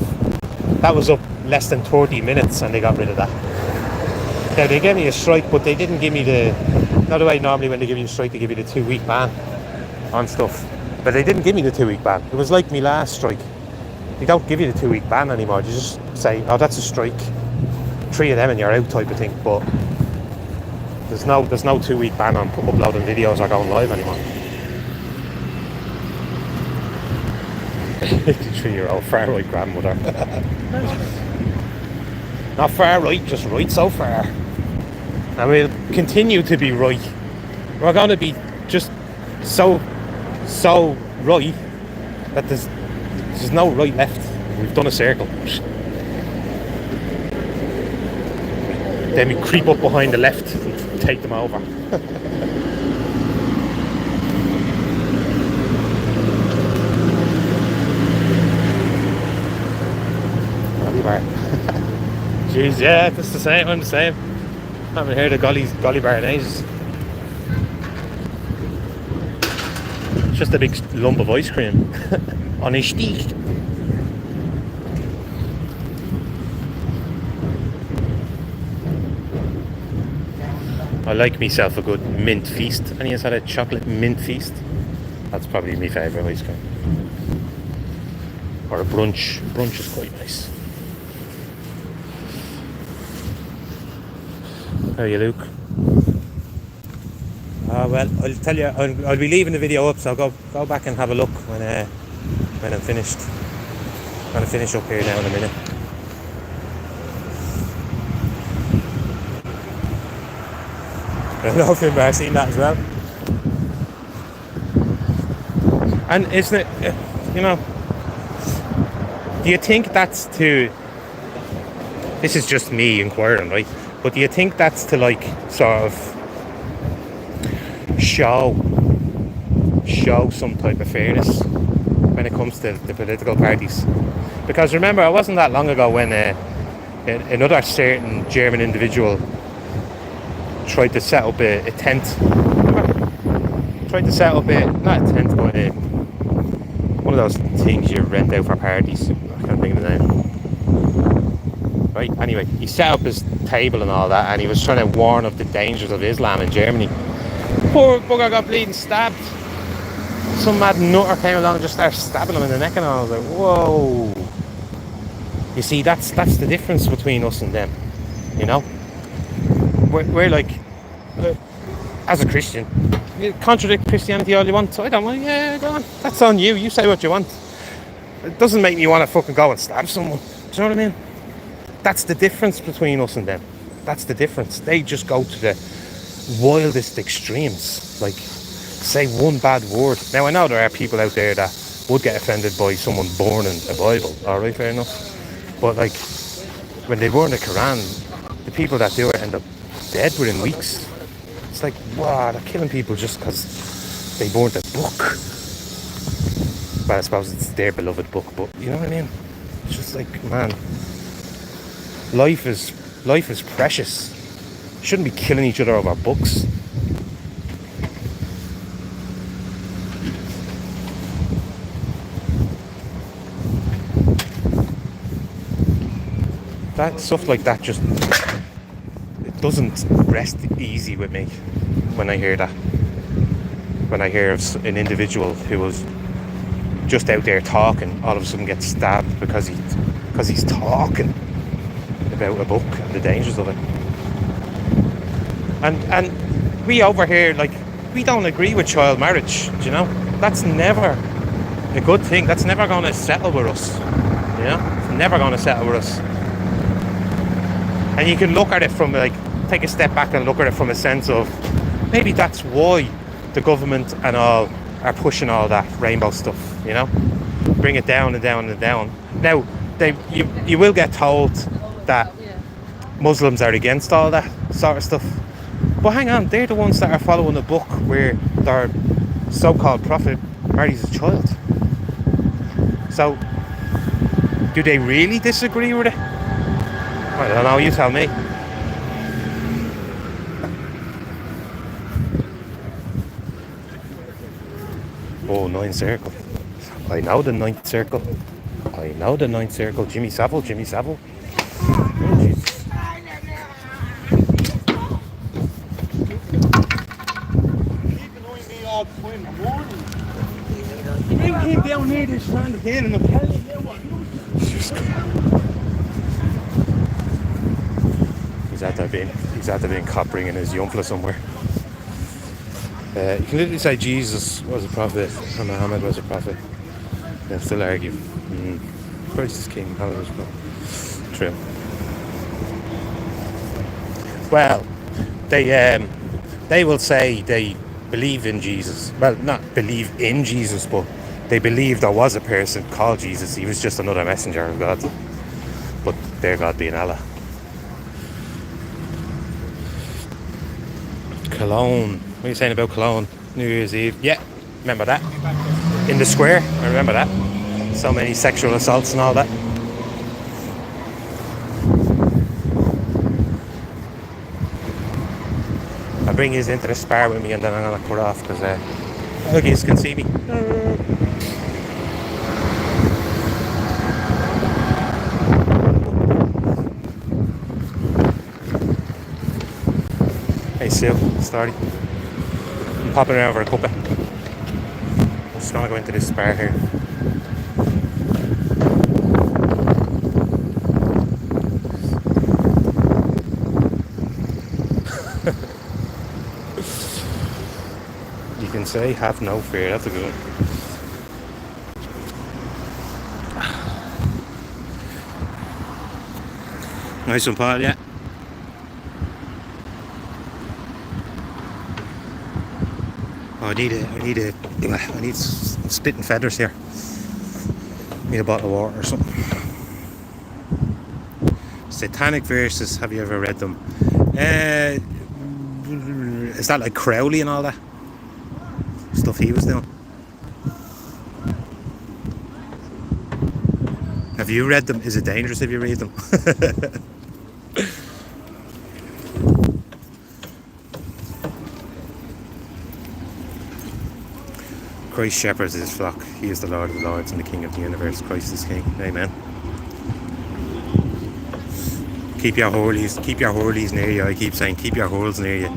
That was up less than 30 minutes and they got rid of that. Now they gave me a strike, but they didn't give me not the way normally when they give you a strike they give you the 2-week ban on stuff. But they didn't give me the 2-week ban. It was like my last strike. They don't give you the 2-week ban anymore. You just say, oh, that's a strike. 3 of them and you're out type of thing. But there's no 2-week ban on uploading videos or going live anymore. 53-year-old far right grandmother. Not far right, just right so far. And we'll continue to be right. We're going to be just so right that there's no right left. We've done a circle. Then we creep up behind the left and take them over. I'll be back. Jeez, yeah, that's the same. I'm the same. Haven't heard of golly bar in ages. It's just a big lump of ice cream on a stick. I like myself a good mint feast. And you had a chocolate mint feast? That's probably my favourite ice cream. Or a brunch. Brunch is quite nice. How are you, Luke? Well, I'll tell you, I'll be leaving the video up, so go back and have a look when I'm finished. I'm going to finish up here now in a minute. I don't know if you've seen that as well. And isn't it, you know, do you think that's to, this is just me inquiring, right? But do you think that's to like sort of show some type of fairness when it comes to the political parties? Because remember, it wasn't that long ago when another certain German individual tried to set up a tent. Tried to set up not a tent, but one of those things you rent out for parties. I can't think of the name. Right, anyway, he set up his table and all that, and he was trying to warn of the dangers of Islam in Germany. Poor bugger got bleeding stabbed. Some mad nutter came along and just started stabbing him in the neck, and I was like, whoa. You see, that's the difference between us and them, you know? We're like, as a Christian, you contradict Christianity all you want. So I don't want, yeah, go on. That's on you. You say what you want. It doesn't make me want to fucking go and stab someone. Do you know what I mean? That's the difference between us and them. That's the difference. They just go to the wildest extremes. Like, say one bad word. Now, I know there are people out there that would get offended by someone burning a Bible. Alright, fair enough. But, like, when they burn the Quran, the people that do it end up dead within weeks. It's like, wow, they're killing people just because they burnt a book. Well, I suppose it's their beloved book, but you know what I mean? It's just like, man, life is precious. Shouldn't be killing each other over books. That stuff like that just, it doesn't rest easy with me when I hear that. When I hear of an individual who was just out there talking, all of a sudden gets stabbed because he's talking about a book and the dangers of it. And we over here, like, we don't agree with child marriage, you know? That's never a good thing. That's never going to settle with us, you know? It's never going to settle with us. And you can look at it from, like, take a step back and look at it from a sense of maybe that's why the government and all are pushing all that rainbow stuff, you know? Bring it down and down and down. Now, you will get told that Muslims are against all that sort of stuff. But hang on, they're the ones that are following a book where their so-called prophet marries a child. So, do they really disagree with it? I don't know, you tell me. Oh, 9th circle. I know the 9th circle. I know the 9th circle. Jimmy Savile. Oh, Jesus. He came down here this time again and apparently He's out there being caught bringing his yumfla somewhere. You can literally say Jesus was a prophet and Muhammad was a prophet. They'll still argue. Christ is king, Muhammad was a prophet. True. Well, they will say they believe in Jesus. Well, not believe in Jesus, but they believe there was a person called Jesus. He was just another messenger of God. But their God being Allah. Cologne. What are you saying about Cologne? New Year's Eve. Yeah, remember that? In the square. I remember that. So many sexual assaults and all that. I'll bring you into the spar with me, and then I'm gonna cut off because look, you can see me. Hey Sue, Starry. I'm popping around for a cuppa. I'm just gonna go into this spar here. You can say have no fear, that's a good one. Nice one, Paul, yeah. Oh, I need spitting feathers here. Need a bottle of water or something. Satanic Verses, have you ever read them? Is that like Crowley and all that stuff he was doing? Have you read them? Is it dangerous if you read them? Christ shepherds his flock. He is the Lord of the Lords and the King of the universe. Christ is King. Amen. Keep your hurleys near you. I keep saying, keep your hurls near you.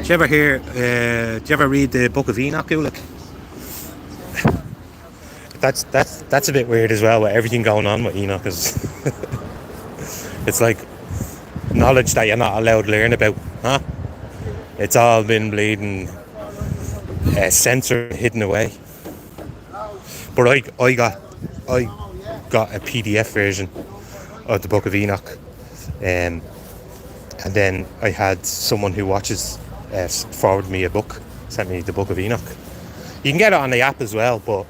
Do you ever hear? Do you ever read the Book of Enoch, Ulick? That's a bit weird as well with everything going on with Enoch. Is it's like knowledge that you're not allowed to learn about, huh? It's all been bleeding censored, hidden away. But I got a PDF version of the Book of Enoch, and then I had someone who watches forward me a book, sent me the Book of Enoch. You can get it on the app as well, but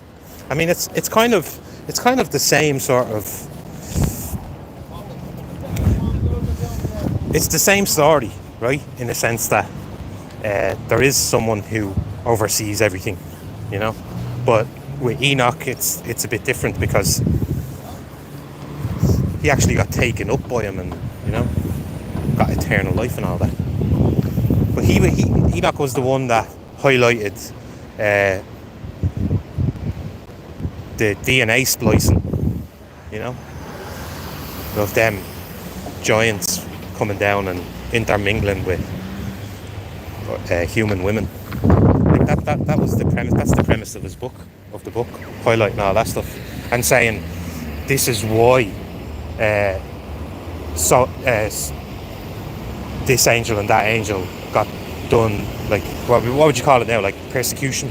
I mean it's kind of the same sort of. It's the same story, right? In the sense that there is someone who oversees everything, you know. But with Enoch, it's a bit different because he actually got taken up by him, and you know, got eternal life and all that. But Enoch was the one that highlighted the DNA splicing, you know, of them giants coming down and intermingling with human women. Like that was the premise. That's the premise of his book, highlighting all that stuff and saying this is why this angel and that angel got done, like what would you call it now, like persecution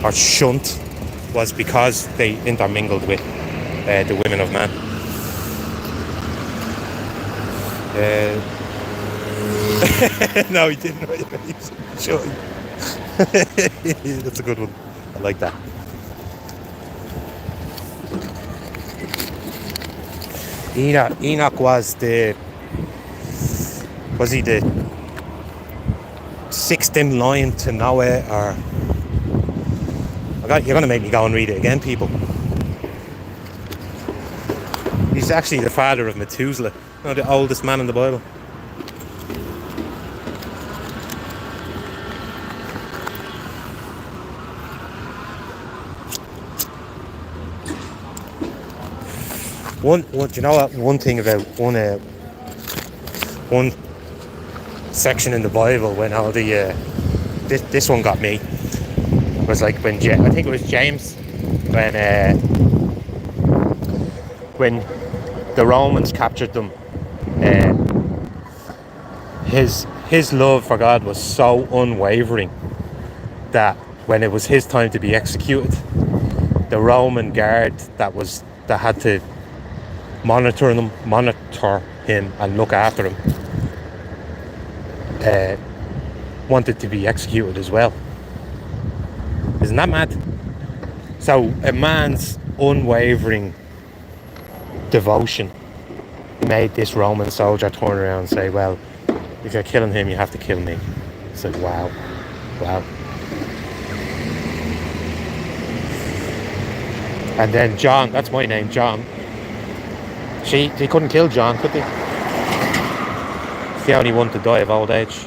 or shunt, was because they intermingled with the women of man. No, he didn't. Sure. That's a good one. I like that. Enoch was he the sixth in line to Noah, or you're gonna make me go and read it again, people. He's actually the father of Methuselah, the oldest man in the Bible. Do you know what? One thing about one section in the Bible when all the this one got me was like when I think it was James when the Romans captured them. His love for God was so unwavering that when it was his time to be executed, the Roman guard that had to monitor him and look after him wanted to be executed as well. Isn't that mad? So a man's unwavering devotion made this Roman soldier turn around and say, well, if you're killing him, you have to kill me. It's like, wow. And then John, that's my name, John. They couldn't kill John, could they? He's the only one to die of old age.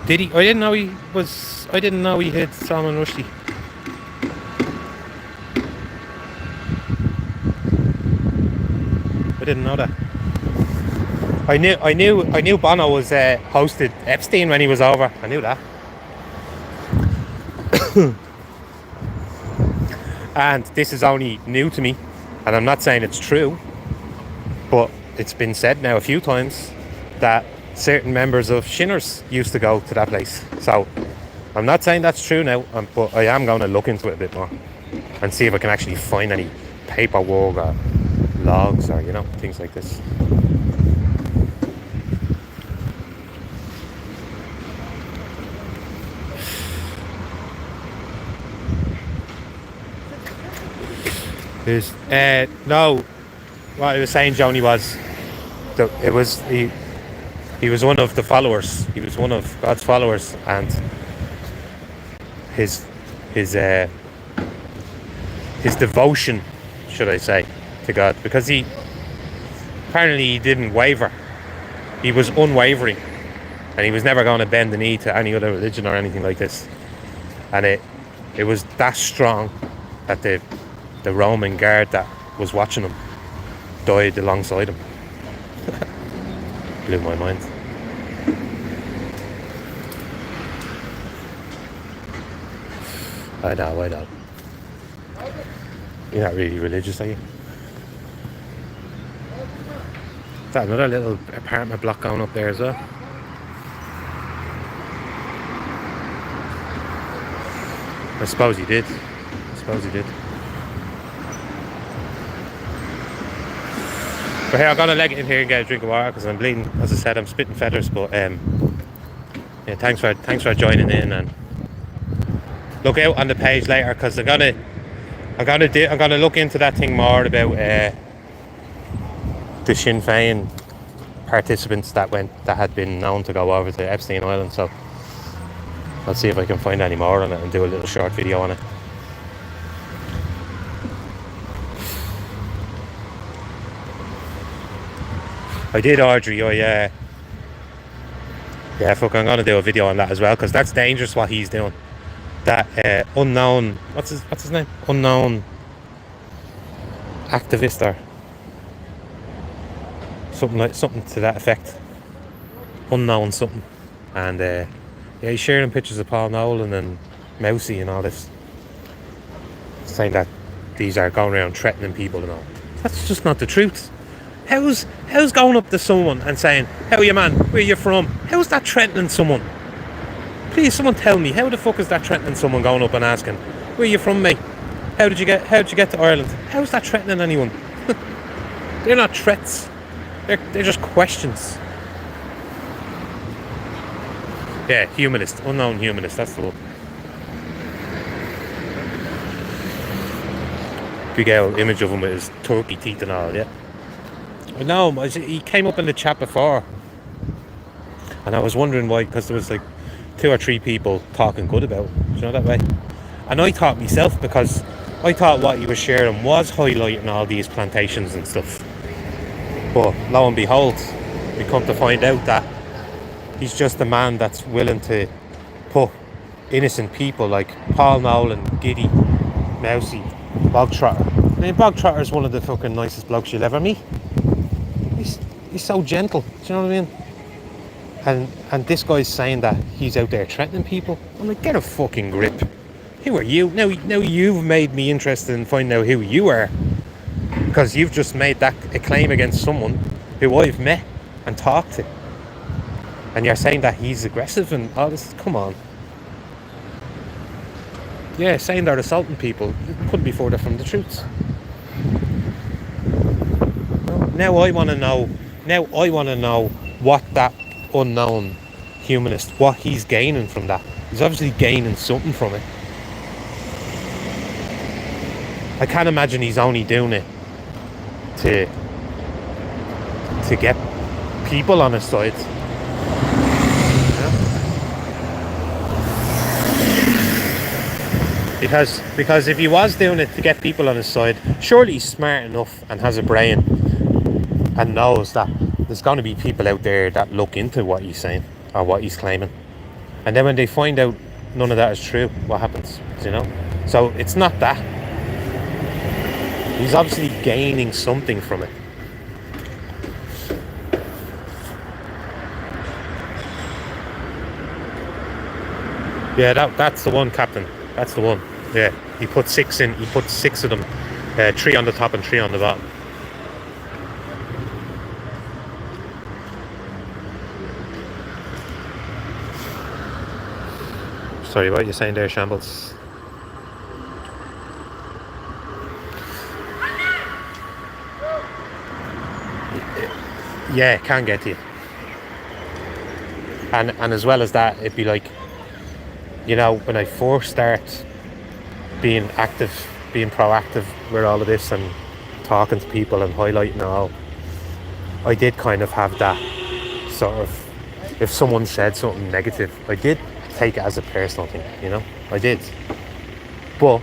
Did he? I didn't know he had Salman Rushdie. I didn't know that. I knew Bono was hosted Epstein when he was over. I knew that. And this is only new to me, and I'm not saying it's true, but it's been said now a few times that certain members of Shinners used to go to that place. So I'm not saying that's true now, but I am going to look into it a bit more and see if I can actually find any paperwork or logs or, you know, things like this. No, what I was saying, Joni, was that he was one of the followers. He was one of God's followers, and his devotion, should I say, to God, because he didn't waver. He was unwavering, and he was never going to bend the knee to any other religion or anything like this. And it was that strong that the Roman guard that was watching him died alongside him. Blew my mind. I know. You're not really religious, are you? Is that another little apartment block going up there as well? I suppose he did. But here, I'm gonna leg it in here and get a drink of water because I'm bleeding. As I said, I'm spitting feathers. But yeah, thanks for joining in, and look out on the page later because I'm gonna look into that thing more about the Sinn Féin participants that had been known to go over to Epstein Island. So I'll see if I can find any more on it and do a little short video on it. I did, Audrey. I'm gonna do a video on that as well because that's dangerous what he's doing. That unknown, what's his name? Unknown activist or something to that effect. Unknown something, and he's sharing pictures of Paul Nolan and Mousy and all this, saying that these are going around threatening people and all. That's just not the truth. How's going up to someone and saying, "How are you, man? Where are you from?" How's that threatening someone? Please, someone tell me, how the fuck is that threatening someone going up and asking, "Where are you from, mate? How'd you get to Ireland?" How's that threatening anyone? They're not threats. They're just questions. Yeah, humanist, unknown humanist. That's the one. Big old image of him with his turkey teeth and all. Yeah. No, he came up in the chat before, and I was wondering why, because there was like 2 or 3 people talking good about it, you know, that way. And I thought myself, because I thought what he was sharing was highlighting all these plantations and stuff. But lo and behold, we come to find out that he's just a man that's willing to put innocent people like Paul Nolan, Giddy, Mousy, Bogtrotter. I mean, Bogtrotter is one of the fucking nicest blokes you'll ever meet. He's so gentle, do you know what I mean? And this guy's saying that he's out there threatening people. I'm like, get a fucking grip. Who are you? Now you've made me interested in finding out who you are, because you've just made that a claim against someone who I've met and talked to, and you're saying that he's aggressive and all this. Come on. Yeah, saying they're assaulting people couldn't be further from the truth. Now I want to know what that unknown humanist, what he's gaining from that. He's obviously gaining something from it. I can't imagine he's only doing it to get people on his side. Because if he was doing it to get people on his side, surely he's smart enough and has a brain and knows that there's going to be people out there that look into what he's saying or what he's claiming. And then when they find out none of that is true, what happens? You know? So it's not that. He's obviously gaining something from it. Yeah, that's the one, Captain. That's the one. Yeah, he put 6 in. He put 6 of them, 3 on the top and 3 on the bottom. Sorry, what are you saying there, Shambles? Yeah, it can get to you. And as well as that, it'd be like, you know, when I first start being active, being proactive with all of this and talking to people and highlighting it all, I did kind of have that sort of, if someone said something negative, I did take it as a personal thing, you know, I did. But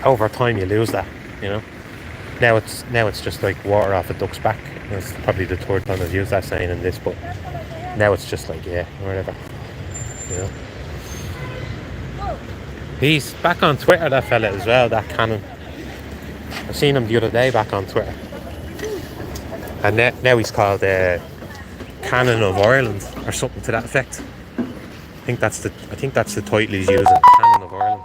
over time you lose that, you know. Now it's just like water off a duck's back. It's probably the third time I've used that saying in this, but now it's just like, yeah, whatever, you know. He's back on Twitter, that fella as well, that Cannon. I seen him the other day back on Twitter, and now he's called Cannon of Ireland or something to that effect. I think that's the title he's using, Cannon of Ireland.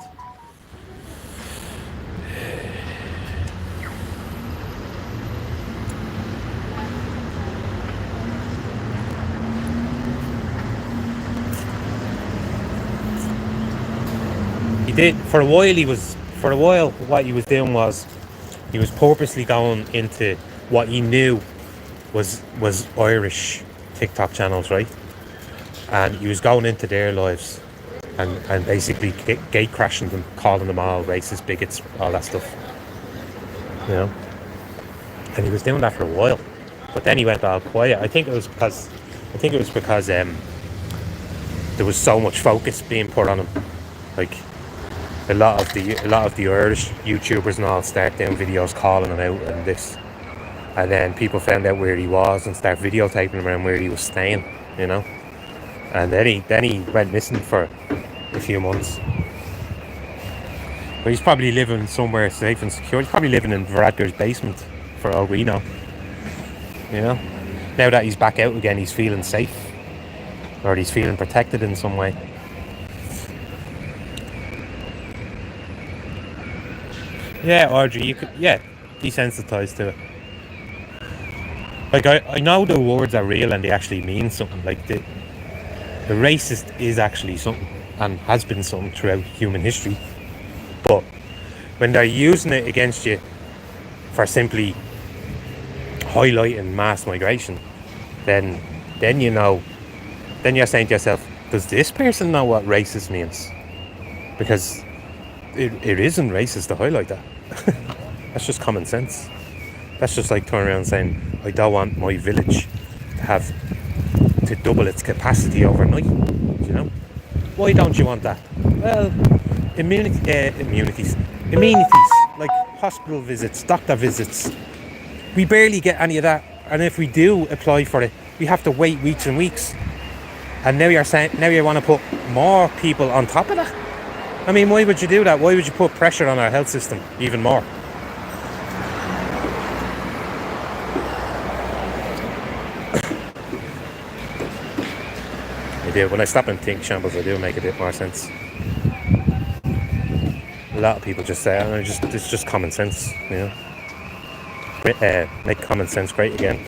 He did for a while. What he was doing was he was purposely going into what he knew was Irish TikTok channels, right? And he was going into their lives and basically gate crashing them, calling them all racist, bigots, all that stuff, you know. And he was doing that for a while, but then he went all quiet. I think it was because there was so much focus being put on him. Like a lot of the Irish YouTubers and all start doing videos calling him out and this, and then people found out where he was and start videotaping him around where he was staying, you know. And then he went missing for a few months. But he's probably living somewhere safe and secure. He's probably living in Varadkar's basement, for all we know. You know? Now that he's back out again, he's feeling safe. Or he's feeling protected in some way. Yeah, Audrey, you could, yeah, desensitized to it. Like, I know the words are real and they actually mean something. Like, the racist is actually something and has been something throughout human history. But when they're using it against you for simply highlighting mass migration, then you know, then you're saying to yourself, does this person know what racist means? Because it isn't racist to highlight that. That's just common sense. That's just like turning around saying, I don't want my village to double its capacity overnight. You know? Why don't you want that? Well, amenities, like hospital visits, doctor visits. We barely get any of that, and if we do apply for it, we have to wait weeks and weeks. And now you want to put more people on top of that. I mean, why would you do that? Why would you put pressure on our health system even more? I do. When I stop and think, Shambles, I do make a bit more sense. A lot of people just say, oh, it's just common sense, you know. Make common sense great again.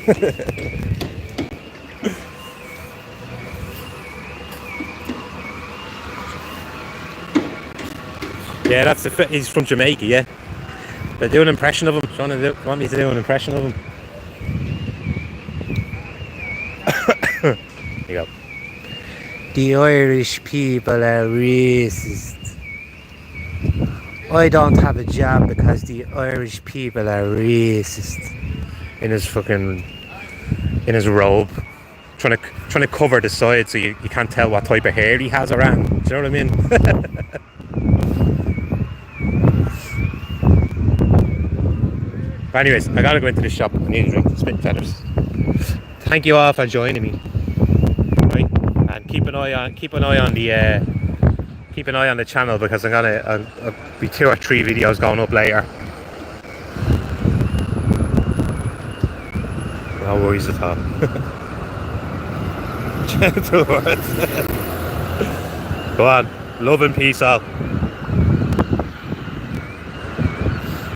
Yeah, that's he's from Jamaica, yeah. They're doing an impression of him. Do you want me to do an impression of him? Here you go. The Irish people are racist. I don't have a job because the Irish people are racist. In his robe, trying to cover the side so you can't tell what type of hair he has around. Do you know what I mean? But anyways, I gotta go into the shop. I need a drink. Spitting feathers. Thank you all for joining me. Right, and keep an eye on the channel because I'll be 2 or 3 videos going up later. No worries at all. Gentle words. Go on. Love and peace out.